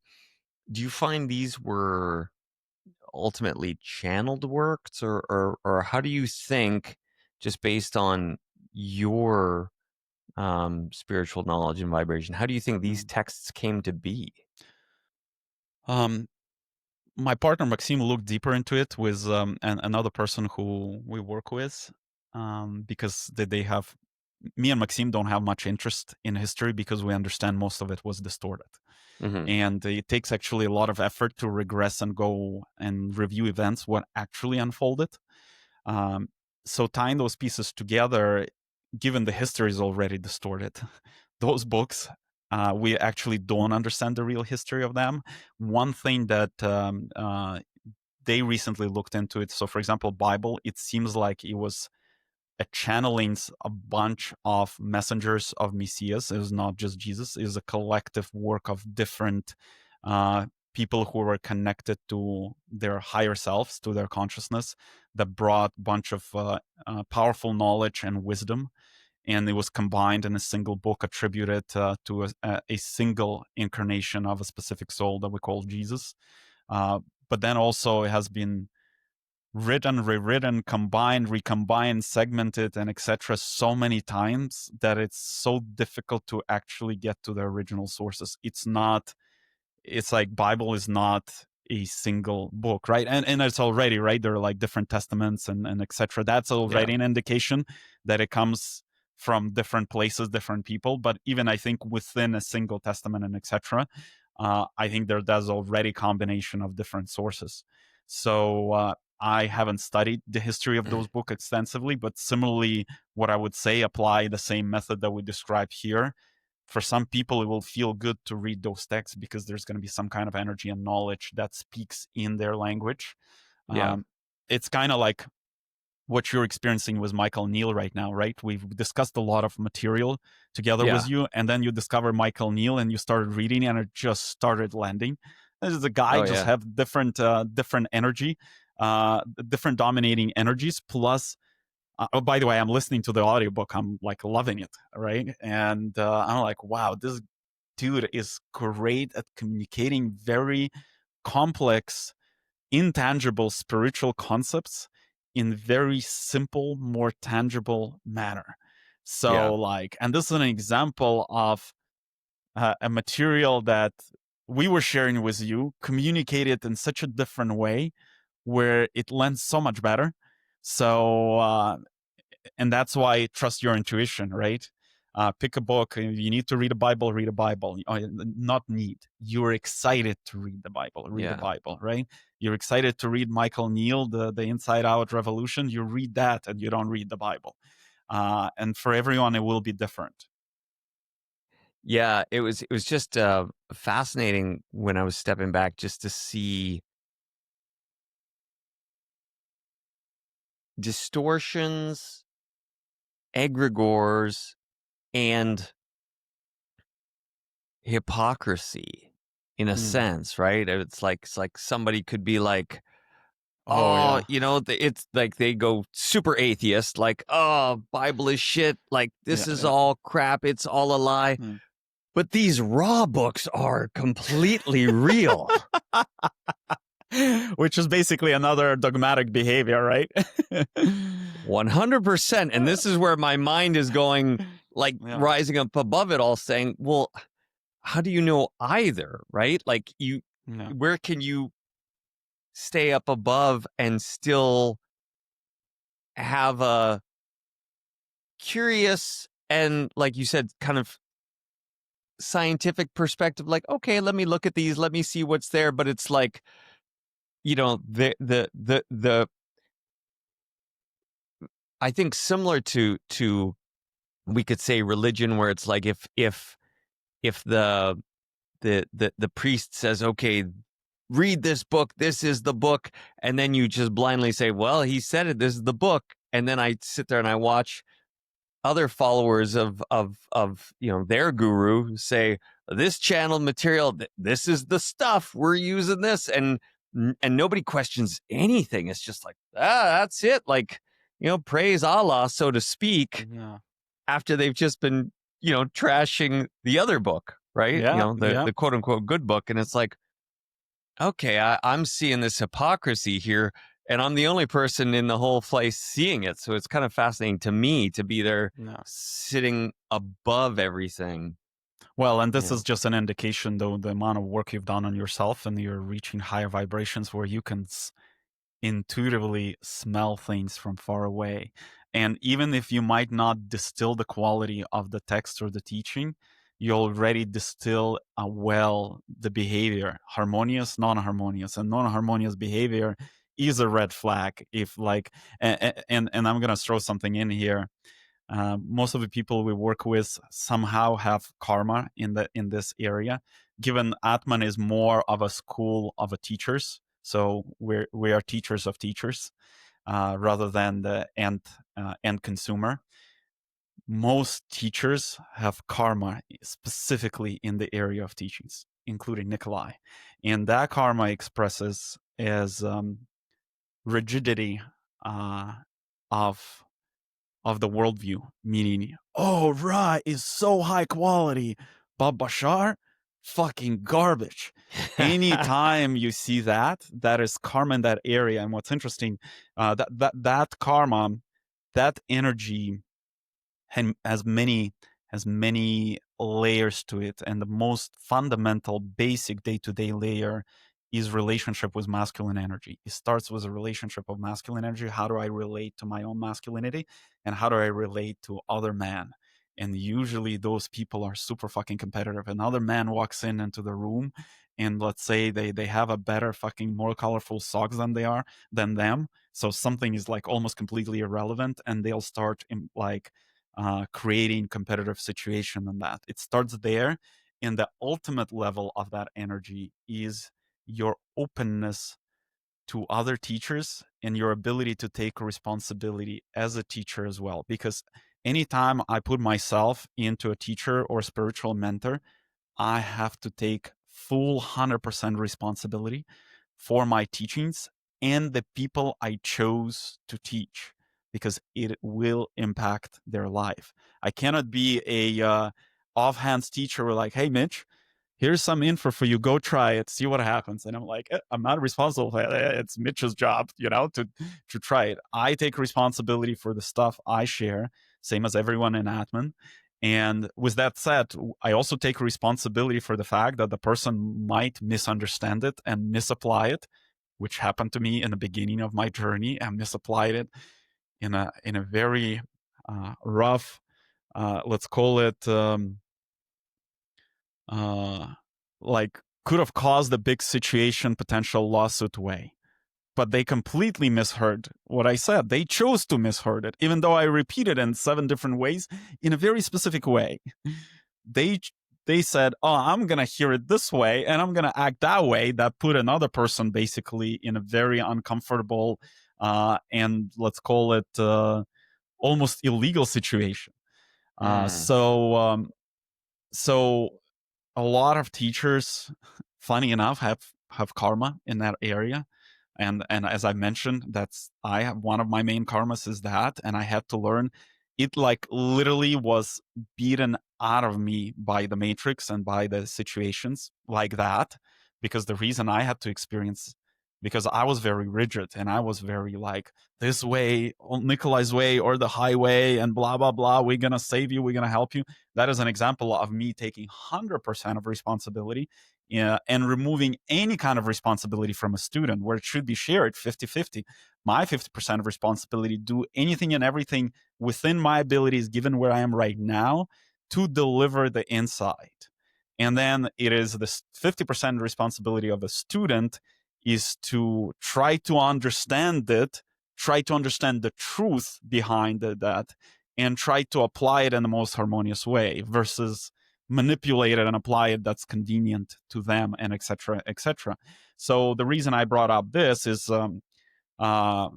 do you find these were ultimately channeled works, or how do you think, just based on your spiritual knowledge and vibration, how do you think these Mm. texts came to be? Um, my partner Maxime looked deeper into it with another person who we work with, because they have me and Maxime don't have much interest in history because we understand most of it was distorted, Hmm. and it takes actually a lot of effort to regress and go and review events what actually unfolded. Um, so tying those pieces together, given the history is already distorted, those books, we actually don't understand the real history of them. One thing that they recently looked into it. So, for example, Bible, it seems like it was a channelings a bunch of messengers of Messias. It was not just Jesus. It was a collective work of different people who were connected to their higher selves, to their consciousness, that brought a bunch of powerful knowledge and wisdom. And it was combined in a single book attributed to a single incarnation of a specific soul that we call Jesus. Uh, but then also it has been written, rewritten, combined, recombined, segmented, and etc. so many times that it's so difficult to actually get to the original sources. It's like Bible is not a single book, right? And it's already right. There are like different testaments and etc. That's Yeah. already an indication that it comes from different places, different people. But even I think within a single testament and etc. I think there's already combination of different sources. So I haven't studied the history of those books extensively, but similarly, what I would say apply the same method that we describe here. For some people, it will feel good to read those texts because there's going to be some kind of energy and knowledge that speaks in their language. Yeah. Um, it's kind of like what you're experiencing with Michael Neal right now, right? We've discussed a lot of material together with Yeah. you, and then you discover Michael Neal and you started reading, and it just started landing. This is a guy Oh, just yeah. have different energy, different dominating energies. Plus, oh, by the way, I'm listening to the audiobook. I'm like loving it, right? And I'm like, wow, this dude is great at communicating very complex, intangible spiritual concepts in very simple, more tangible manner. So, Yeah. like, and this is an example of a material that we were sharing with you, communicated in such a different way where it lends so much better. So, and that's why trust your intuition, right? Pick a book. You need to read a Bible, read a Bible. Not need. You're excited to read the Bible, read a Yeah. Bible, right? You're excited to read Michael Neal, the Inside Out Revolution. You read that and you don't read the Bible. And for everyone, it will be different. Yeah, it was just fascinating when I was stepping back just to see distortions egregores and hypocrisy in a Mm. sense, right? It's like somebody could be like, Oh oh, yeah. it's like they go super atheist, like, oh, Bible is shit, like this Yeah. is Yeah. all crap, it's all a lie. Mm. But these raw books are completely real. Which is basically another dogmatic behavior, right? 100%. And this is where my mind is going, like Yeah. rising up above it all, saying, well, how do you know either, right? Like Yeah. where can you stay up above and still have a curious and, like you said, kind of scientific perspective? Like, okay, let me look at these, let me see what's there. But it's like, the I think similar to we could say religion, where it's like if the priest says, okay, read this book, this is the book, and then you just blindly say, well, he said it, this is the book, and then I sit there and I watch other followers of their guru say, this channeled material, this is the stuff, we're using this, and nobody questions anything. It's just like, that's it, like, praise Allah, so to speak, Yeah. after they've just been trashing the other book, right? Yeah. The quote unquote good book. And it's like, okay, I'm seeing this hypocrisy here, and I'm the only person in the whole place seeing it. So it's kind of fascinating to me to be there Yeah. sitting above everything. Well, and this Yeah. is just an indication, though, the amount of work you've done on yourself, and you're reaching higher vibrations where you can intuitively smell things from far away. And even if you might not distill the quality of the text or the teaching, you already distill well the behavior, harmonious, non-harmonious, and non-harmonious behavior is a red flag. If like, and I'm gonna throw something in here. Most of the people we work with somehow have karma in this area. Given Atman is more of a school of a teachers, so we are teachers of teachers rather than the end consumer. Most teachers have karma specifically in the area of teachings, including Nikolai, and that karma expresses as rigidity uh, of the worldview, meaning, oh, Ra is so high quality, but Bashar, fucking garbage. Anytime you see that, that is karma in that area. And what's interesting, that karma, that energy has many layers to it, and the most fundamental basic day-to-day layer is relationship with masculine energy. It starts with a relationship of masculine energy. How do I relate to my own masculinity, and how do I relate to other men? And usually those people are super fucking competitive. Another man walks into the room, and let's say they have a better fucking more colorful socks than them, so something is like almost completely irrelevant, and they'll start creating competitive situation. And that it starts there. And the ultimate level of that energy is your openness to other teachers and your ability to take responsibility as a teacher as well. Because anytime I put myself into a teacher or spiritual mentor, I have to take full 100% responsibility for my teachings and the people I chose to teach, because it will impact their life. I cannot be a offhand teacher like, hey, Mitch, here's some info for you. Go try it, see what happens. And I'm like, I'm not responsible for it. It's Mitch's job, to try it. I take responsibility for the stuff I share, same as everyone in Atman. And with that said, I also take responsibility for the fact that the person might misunderstand it and misapply it, which happened to me in the beginning of my journey, and misapplied it in a very rough, let's call it, uh, like could have caused a big situation, potential lawsuit way. But they completely misheard what I said. They chose to misheard it, even though I repeated in 7 different ways in a very specific way. They they said, "Oh, I'm gonna hear it this way, and I'm gonna act that way." That put another person basically in a very uncomfortable and let's call it almost illegal situation. Uh, Mm. so um, so a lot of teachers, funny enough, have karma in that area. And as I mentioned, that's I have one of my main karmas is that, and I had to learn. It like literally was beaten out of me by the matrix and by the situations like that, because the reason I had to experience, because I was very rigid and I was very like this way, Nikolai's way or the highway and blah blah blah. We're gonna save you. We're gonna help you. That is an example of me taking 100% of responsibility, yeah, and removing any kind of responsibility from a student where it should be shared 50-50. My 50% of responsibility, do anything and everything within my abilities, given where I am right now, to deliver the insight. And then it is this 50% responsibility of a student is to try to understand it, try to understand the truth behind that, and try to apply it in the most harmonious way versus manipulate it and apply it that's convenient to them, and etc etc. So the reason I brought up this is uh,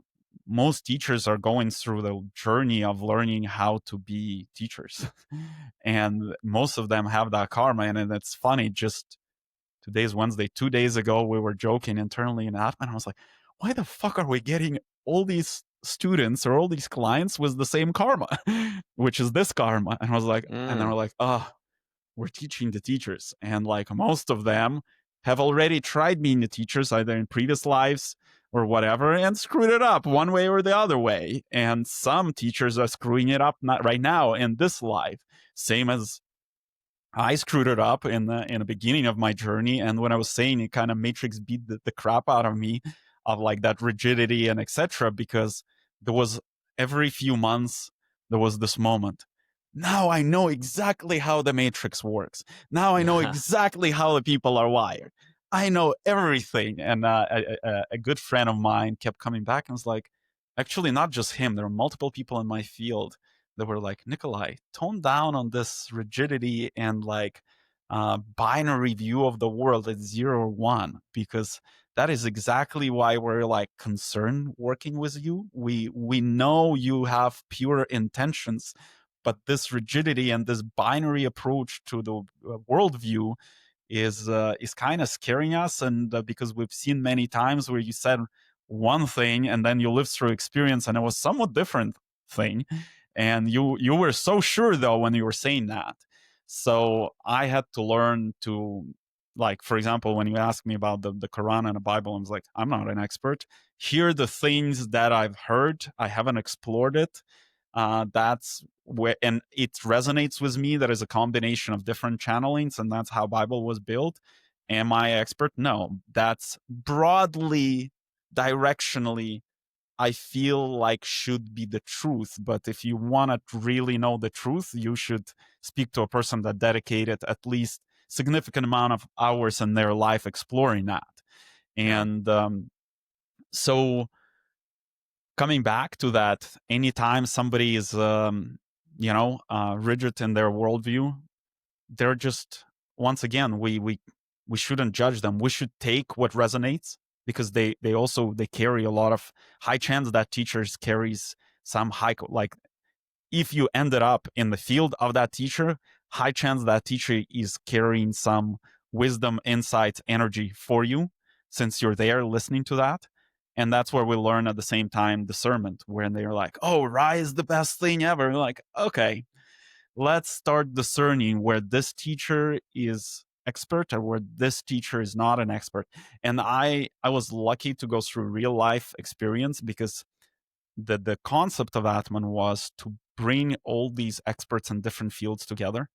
most teachers are going through the journey of learning how to be teachers and most of them have that karma. And it's funny, just today's Wednesday, 2 days ago we were joking internally in Atman. I was like, why the fuck are we getting all these students or all these clients with the same karma which is this karma? And I was like, and they were Mm. like, oh, we're teaching the teachers. And like most of them have already tried being the teachers either in previous lives or whatever and screwed it up one way or the other way. And some teachers are screwing it up not right now in this life, same as I screwed it up in the beginning of my journey. And when I was saying it kind of matrix beat the crap out of me of like that rigidity and etc. Because there was every few months there was this moment. Now I know exactly how the matrix works. Now I know exactly how the people are wired. I know everything. And a good friend of mine kept coming back and was like, actually, not just him. There were multiple people in my field that were like, Nikolai, tone down on this rigidity and like binary view of the world at 0 or 1, because that is exactly why we're like concerned working with you. We know you have pure intentions, but this rigidity and this binary approach to the worldview is kind of scaring us. And because we've seen many times where you said one thing and then you lived through experience and it was somewhat different thing, and you were so sure though when you were saying that. So I had to learn to, like, for example, when you ask me about the Quran and the Bible, I was like, I'm not an expert. Here are the things that I've heard. I haven't explored it. That's where, and it resonates with me. That is a combination of different channelings, and that's how Bible was built. Am I expert? No. That's broadly, directionally, I feel like should be the truth. But if you want to really know the truth, you should speak to a person that dedicated at least significant amount of hours in their life exploring that. Yeah. And so coming back to that, anytime somebody is rigid in their worldview, they're just, once again, we shouldn't judge them. We should take what resonates, because they also they carry a lot of high chance that teachers carries some high, like, if you ended up in the field of that teacher, high chance that teacher is carrying some wisdom, insight, energy for you, since you're there listening to that. And that's where we learn at the same time discernment, when they're like, oh, Rye is the best thing ever. We're like, okay, let's start discerning where this teacher is expert or where this teacher is not an expert. And I was lucky to go through real life experience, because the concept of Atman was to bring all these experts in different fields together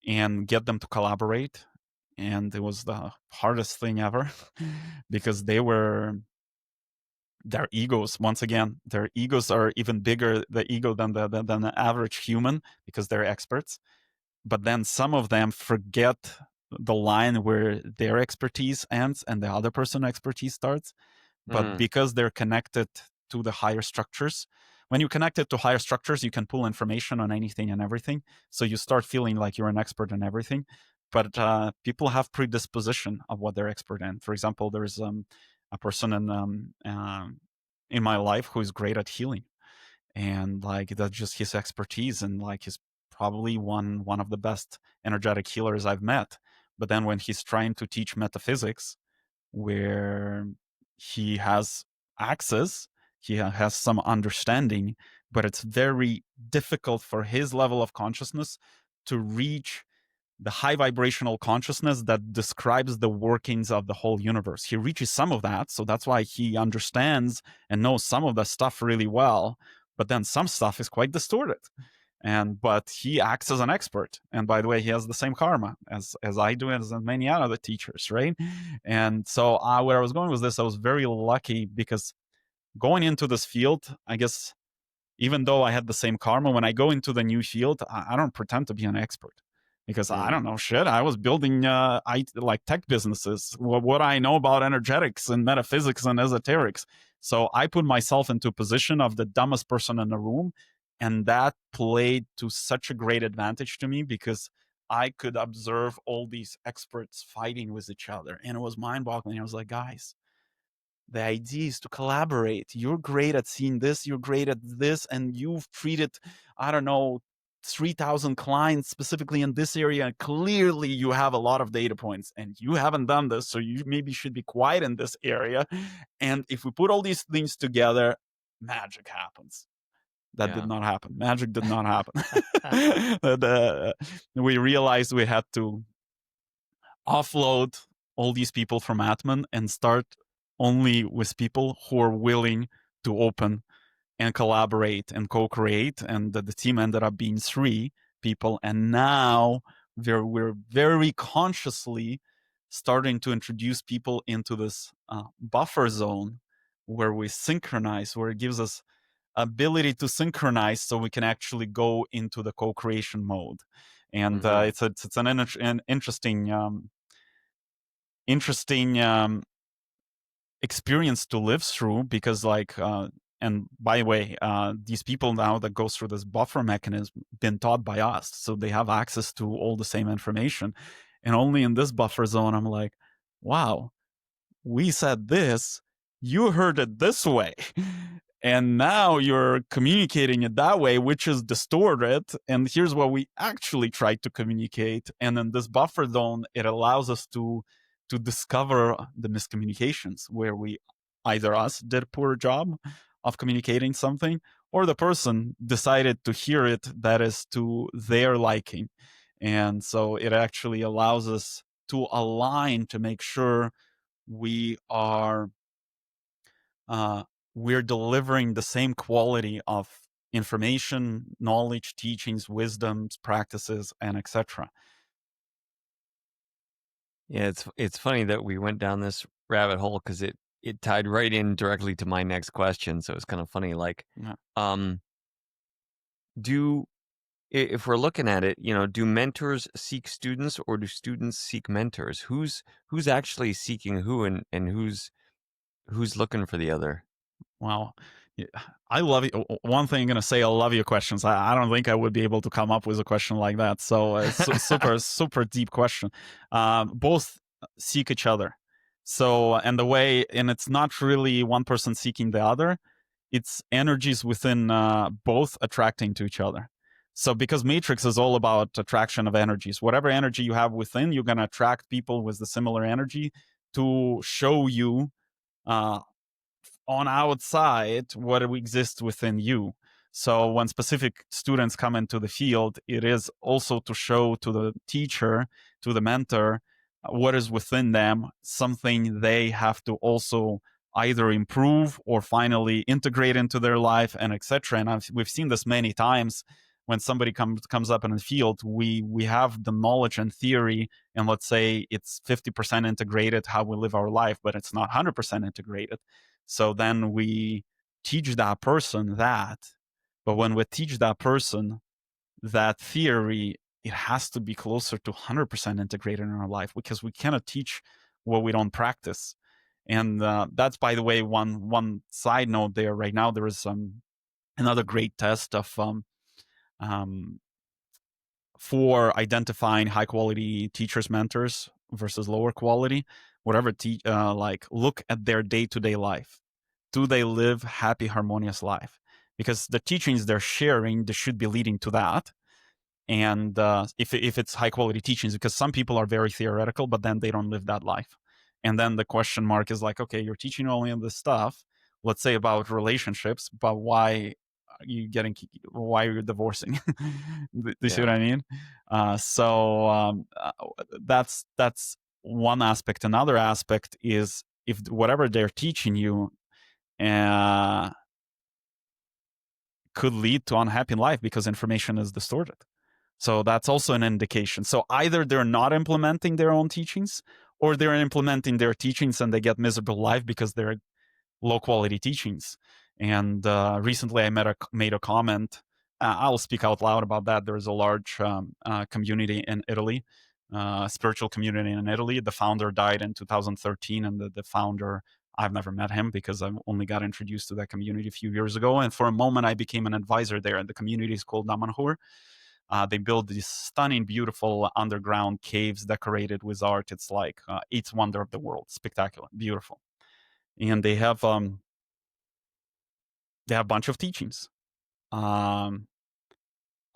and get them to collaborate. And it was the hardest thing ever because their egos, once again, their egos are even bigger, the ego than the average human, because they're experts. But then some of them forget the line where their expertise ends and the other person's expertise starts. But Mm. because they're connected to the higher structures, when you connect it to higher structures, you can pull information on anything and everything. So you start feeling like you're an expert in everything. But people have predisposition of what they're expert in. For example, there's a person in my life who is great at healing, and like that's just his expertise, and like he's probably one of the best energetic healers I've met. But then when he's trying to teach metaphysics, where he has access, he has some understanding, but it's very difficult for his level of consciousness to reach the high vibrational consciousness that describes the workings of the whole universe. He reaches some of that, so that's why he understands and knows some of the stuff really well, but then some stuff is quite distorted. And but he acts as an expert, and by the way, he has the same karma as I do, as many other teachers, right? And so where I was going with this, I was very lucky because going into this field, I guess, even though I had the same karma, when I go into the new field, I don't pretend to be an expert because I Mm, don't know shit. I was building like tech businesses. What I know about energetics and metaphysics and esoterics. So I put myself into a position of the dumbest person in the room. And that played to such a great advantage to me because I could observe all these experts fighting with each other. And it was mind boggling. I was like, guys, the idea is to collaborate. You're great at seeing this, you're great at this, and you've treated, I don't know, 3,000 clients specifically in this area. And clearly, you have a lot of data points, and you haven't done this. So you maybe should be quiet in this area. And if we put all these things together, magic happens. That did yeah. not happen. Magic did not happen. We realized we had to offload all these people from Atman and start only with people who are willing to open and collaborate and co-create. And the team ended up being 3 people. And now we're very consciously starting to introduce people into this buffer zone where we synchronize, where it gives us ability to synchronize so we can actually go into the co-creation mode. And Hmm. it's an interesting experience to live through because like and by the way, these people now that goes through this buffer mechanism been taught by us, so they have access to all the same information. And only in this buffer zone I'm like, wow, we said this, you heard it this way. And now you're communicating it that way, which is distorted. And here's what we actually tried to communicate. And in this buffer zone, it allows us to discover the miscommunications where we either us did a poor job of communicating something, or the person decided to hear it that is to their liking. And so it actually allows us to align to make sure we are uh, we're delivering the same quality of information, knowledge, teachings, wisdoms, practices, and etc. Yeah, it's funny that we went down this rabbit hole because it tied right in directly to my next question. So it's kind of funny. Like, Yeah. um, do if we're looking at it, do mentors seek students or do students seek mentors? Who's actually seeking who and who's looking for the other? Well, yeah, I love you. One thing I'm gonna say, I love your questions. I don't think I would be able to come up with a question like that. So super deep question. Both seek each other. So and the way, and it's not really one person seeking the other. It's energies within both attracting to each other. So because Matrix is all about attraction of energies, whatever energy you have within, you're gonna attract people with the similar energy to show you uh, on outside what exists within you. So when specific students come into the field, it is also to show to the teacher, to the mentor, what is within them, something they have to also either improve or finally integrate into their life, and etc. And we've seen this many times. When somebody comes up in the field, we have the knowledge and theory, and let's say it's 50% integrated how we live our life, but it's not 100% integrated. So then we teach that person that. But when we teach that person that theory, it has to be closer to 100% integrated in our life because we cannot teach what we don't practice. And that's, by the way, one side note there. Right now, there is another great test of um, for identifying high quality teachers, mentors versus lower quality. Whatever, like look at their day to day life. Do they live happy, harmonious life? because the teachings they're sharing, they should be leading to that. And if it's high quality teachings, because some people are very theoretical, but then they don't live that life. And then the question mark is like, okay, you're teaching only on this stuff, let's say about relationships, but why are you why are you divorcing? Do you see Yeah. what I mean? That's one aspect. Another aspect is if whatever they're teaching you uh, could lead to unhappy life because information is distorted. So that's also an indication. So either they're not implementing their own teachings, or they're implementing their teachings and they get miserable life because they're low quality teachings. And recently I made a comment. I'll speak out loud about that. There's a large community in Italy, spiritual community in Italy. The founder died in 2013, and the founder, I've never met him because I only got introduced to that community a few years ago. And for a moment, I became an advisor there. And the community is called Damanhur. They build these stunning, beautiful underground caves decorated with art. It's like eighth wonder of the world. Spectacular, beautiful. And they have a bunch of teachings. Um,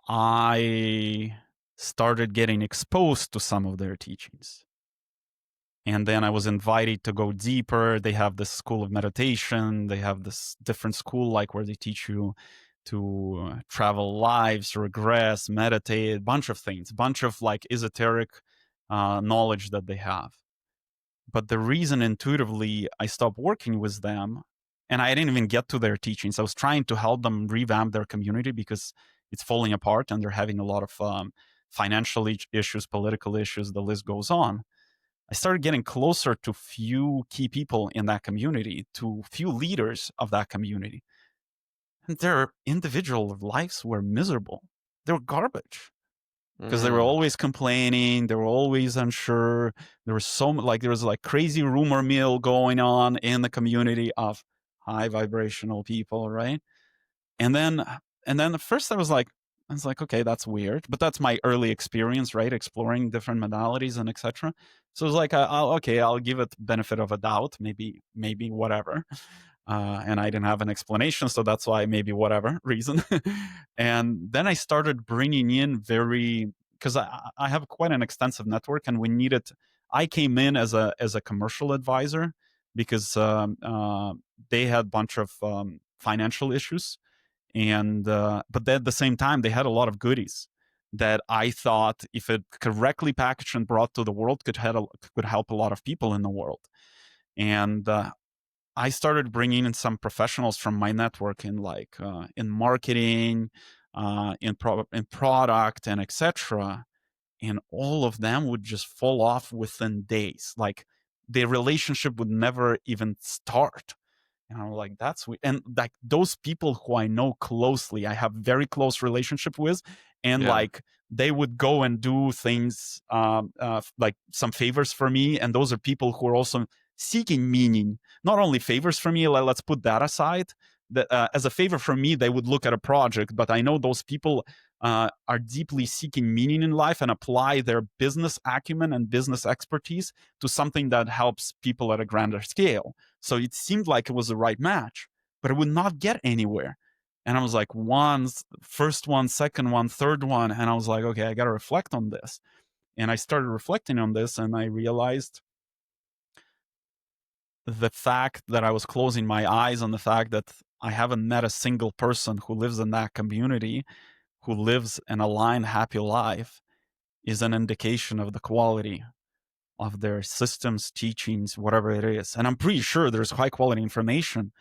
I started getting exposed to some of their teachings. And then I was invited to go deeper. They have this school of meditation. They have this different school, like where they teach you to travel lives, regress, meditate, a bunch of things, bunch of like esoteric knowledge that they have. But the reason intuitively I stopped working with them, and I didn't even get to their teachings, I was trying to help them revamp their community because it's falling apart and they're having a lot of financial issues, political issues, the list goes on. I started getting closer to few key people in that community, to few leaders of that community. And their individual lives were miserable. They were garbage because they were Mm. always complaining. They were always unsure. There was there was like crazy rumor mill going on in the community of high vibrational people, right? And then at first I was like, okay, that's weird, but that's my early experience, right? Exploring different modalities and etc. So it's like, I'll give it benefit of a doubt, maybe whatever. And I didn't have an explanation, so that's why maybe whatever reason. And then I started bringing in because I have quite an extensive network, and we needed. I came in as a commercial advisor because they had a bunch of financial issues, and but at the same time they had a lot of goodies that I thought, if it correctly packaged and brought to the world, could help a lot of people in the world. And I started bringing in some professionals from my network in marketing, in product, and etc. And all of them would just fall off within days. Like the relationship would never even start. And I'm like, that's weird. And like those people who I know closely, I have very close relationship with, and Yeah. like they would go and do things like some favors for me. And those are people who are also seeking meaning, not only favors for me. Let's put that aside. That as a favor from me, they would look at a project, but I know those people are deeply seeking meaning in life and apply their business acumen and business expertise to something that helps people at a grander scale. So it seemed like it was the right match, but it would not get anywhere. And I was like, first one, second one, third one. And I was like, okay, I got to reflect on this. And I started reflecting on this, and I realized the fact that I was closing my eyes on the fact that I haven't met a single person who lives in that community, who lives an aligned, happy life, is an indication of the quality of their systems, teachings, whatever it is. And I'm pretty sure there's high quality information,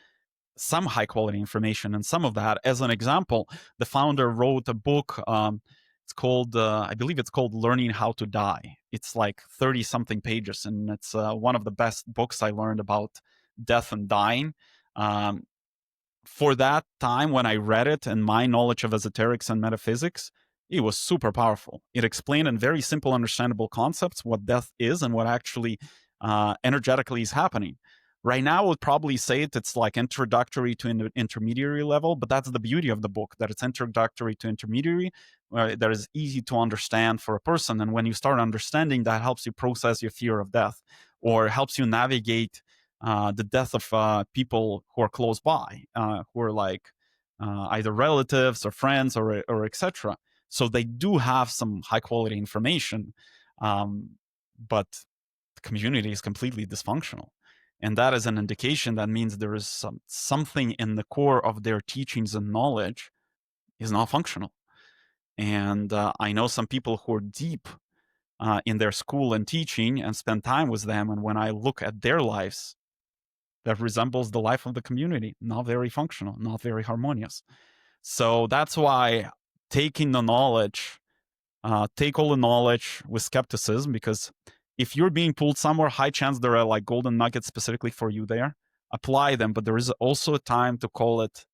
some high quality information, and some of that. As an example, the founder wrote a book. It's called, I believe it's called Learning How to Die. It's like 30 something pages, and it's one of the best books I learned about death and dying. Um, for that time when I read it and my knowledge of esoterics and metaphysics, it was super powerful. It explained in very simple, understandable concepts what death is and what actually energetically is happening. Right now, I would probably say it's like introductory to intermediary level, but that's the beauty of the book, that it's introductory to intermediary, that is easy to understand for a person. And when you start understanding, that helps you process your fear of death, or helps you navigate the death of people who are close by, who are like either relatives or friends or etc. So they do have some high quality information, um, but the community is completely dysfunctional. And that is an indication that means there is something in the core of their teachings and knowledge is not functional. And I know some people who are deep in their school and teaching and spend time with them. And when I look at their lives, that resembles the life of the community, not very functional, not very harmonious. So that's why taking the knowledge, take all the knowledge with skepticism, because if you're being pulled somewhere, high chance there are like golden nuggets specifically for you there. Apply them, but there is also a time to call it,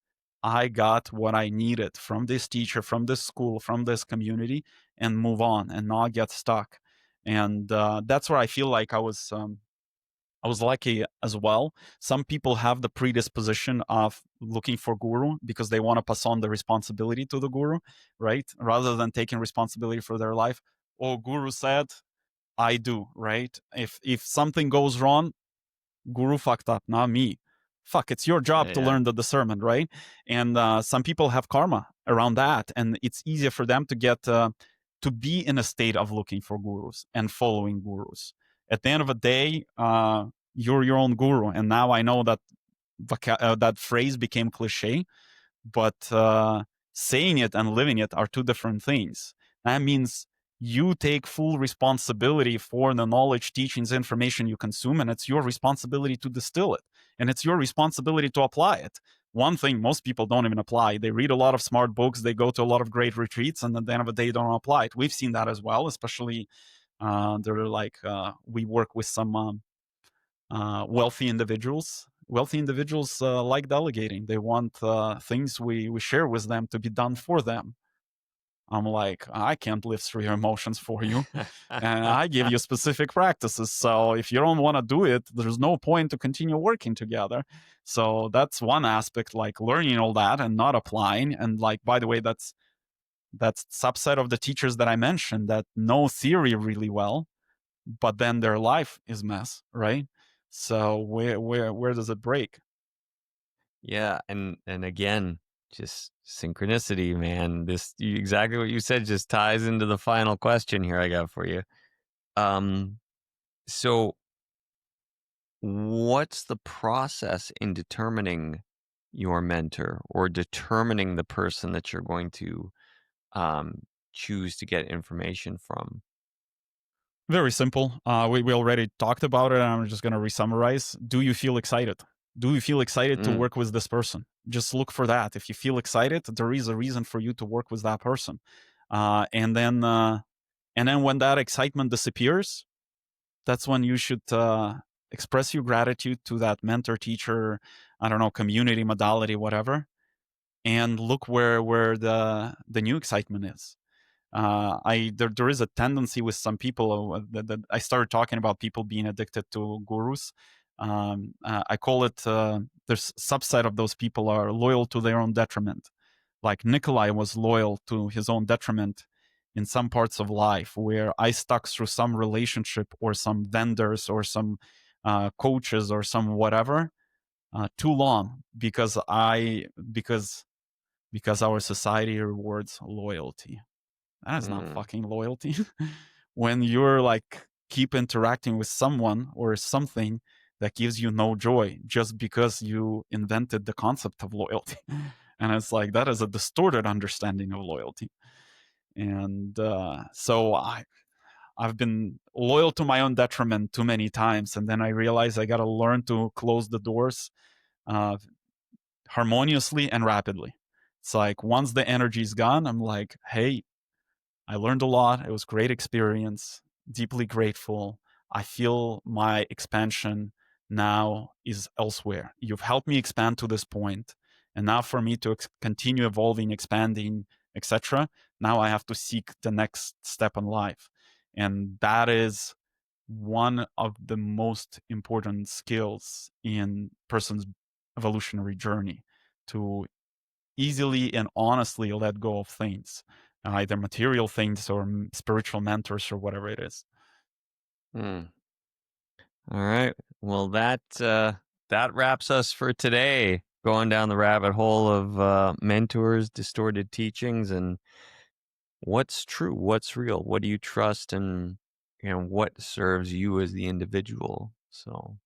I got what I needed from this teacher, from this school, from this community, and move on and not get stuck. And that's where I feel like I was lucky as well. Some people have the predisposition of looking for guru because they want to pass on the responsibility to the guru, right? Rather than taking responsibility for their life. Oh, guru said, I do, right? If something goes wrong, guru fucked up, not me. Fuck, it's your job to Yeah. learn the discernment, right? And some people have karma around that, and it's easier for them to get to be in a state of looking for gurus and following gurus. At the end of the day, you're your own guru, and now I know that that phrase became cliche, but saying it and living it are two different things. That means you take full responsibility for the knowledge, teachings, information you consume, and it's your responsibility to distill it, and it's your responsibility to apply it. One thing most people don't even apply. They read a lot of smart books, they go to a lot of great retreats, and at the end of the day, don't apply it. We've seen that as well, especially they're like we work with some wealthy individuals. Wealthy individuals like delegating. They want things we share with them to be done for them. I'm like, I can't live through your emotions for you. And I give you specific practices. So if you don't want to do it, there's no point to continue working together. So that's one aspect, like learning all that and not applying. And like, by the way, that's subset of the teachers that I mentioned that know theory really well, but then their life is mess, right? So where does it break? Yeah, and again, just synchronicity, man. Exactly what you said just ties into the final question here I got for you. Um, so what's the process in determining your mentor or determining the person that you're going to um, choose to get information from? Very simple. We already talked about it. And I'm just going to re-summarize. Do you feel excited? Do you feel excited to Mm, work with this person? Just look for that. If you feel excited, there is a reason for you to work with that person. Uh, and then uh, and then when that excitement disappears, that's when you should express your gratitude to that mentor, teacher, I don't know, community, modality, whatever, and look where the new excitement is. There is a tendency with some people that I started talking about people being addicted to gurus. I call it there's subset of those people are loyal to their own detriment. Like Nikolai was loyal to his own detriment in some parts of life, where I stuck through some relationship or some vendors or some coaches or some whatever too long because our society rewards loyalty. That is not mm, fucking loyalty. When you're like keep interacting with someone or something that gives you no joy just because you invented the concept of loyalty. And it's like that is a distorted understanding of loyalty. And I've been loyal to my own detriment too many times, and then I realized I got to learn to close the doors uh, harmoniously and rapidly. It's like once the energy is gone, I'm like, hey, I learned a lot. It was great experience. Deeply grateful. I feel my expansion now is elsewhere. You've helped me expand to this point, and now for me to continue evolving, expanding, etc. Now I have to seek the next step in life, and that is one of the most important skills in person's evolutionary journey to easily and honestly let go of things, either material things or spiritual mentors or whatever it is. mm. All right. Well, that wraps us for today. going down the rabbit hole of mentors, distorted teachings, and what's true, what's real, what do you trust, and what serves you as the individual. So,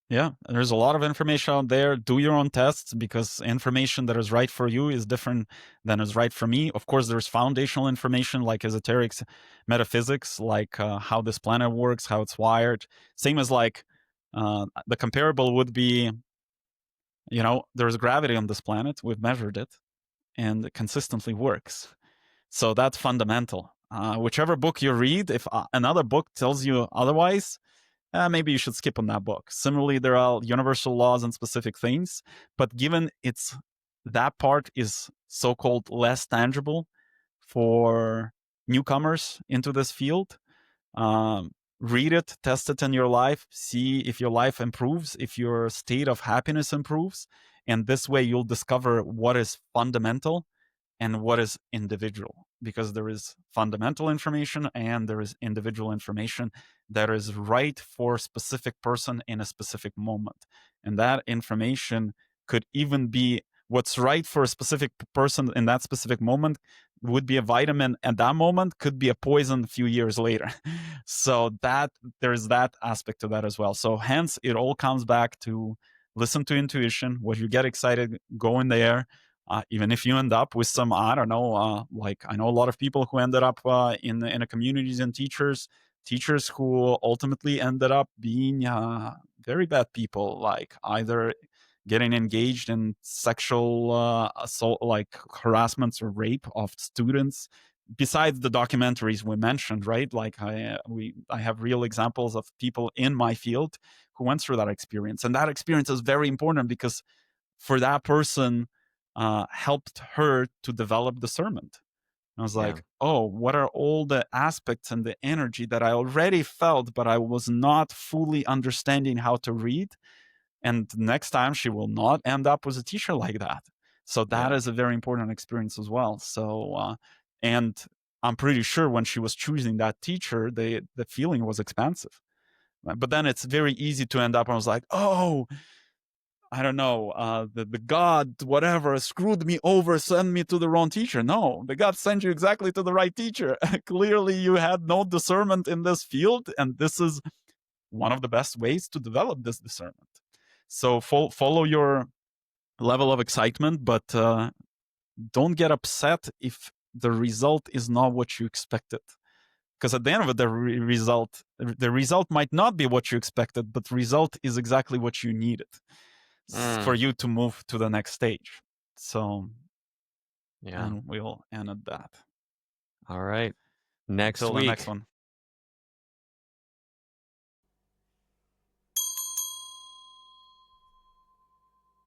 Yeah, there's a lot of information out there. Do your own tests because information that is right for you is different than is right for me. Of course, there's foundational information like esoterics, metaphysics, like how this planet works, how it's wired. Same as like the comparable would be, there's gravity on this planet. We've measured it, and it consistently works. So that's fundamental. Whichever book you read, if another book tells you otherwise, maybe you should skip on that book. Similarly, there are universal laws and specific things, but given it's that part is so-called less tangible for newcomers into this field, read it, test it in your life, see if your life improves, if your state of happiness improves, and this way you'll discover what is fundamental and what is individual, because there is fundamental information and there is individual information that is right for a specific person in a specific moment, and that information could even be what's right for a specific person in that specific moment would be a vitamin at that moment, could be a poison a few years later. So that there's that aspect to that as well. So hence it all comes back to listen to intuition. What you get excited, go in there. Even if you end up with some, I don't know, like I know a lot of people who ended up in a communities and teachers who ultimately ended up being very bad people, like either getting engaged in sexual assault, like harassments or rape of students. Besides the documentaries we mentioned, right? Like I have real examples of people in my field who went through that experience, and that experience is very important because for that person helped her to develop discernment. I was yeah, like, oh, what are all the aspects and the energy that I already felt, but I was not fully understanding how to read? And next time she will not end up with a teacher like that. So that yeah. is a very important experience as well. So, and I'm pretty sure when she was choosing that teacher, the feeling was expansive. But then it's very easy to end up. I was like, oh, I don't know, the God, whatever, screwed me over, sent me to the wrong teacher. No, the God sent you exactly to the right teacher. Clearly, you had no discernment in this field, and this is one of the best ways to develop this discernment. So follow your level of excitement, but don't get upset if the result is not what you expected. Because at the end of it, the result might not be what you expected, but the result is exactly what you needed for Mm, you to move to the next stage. So, yeah. and we'll end at that. All right. Next Until the next week. one.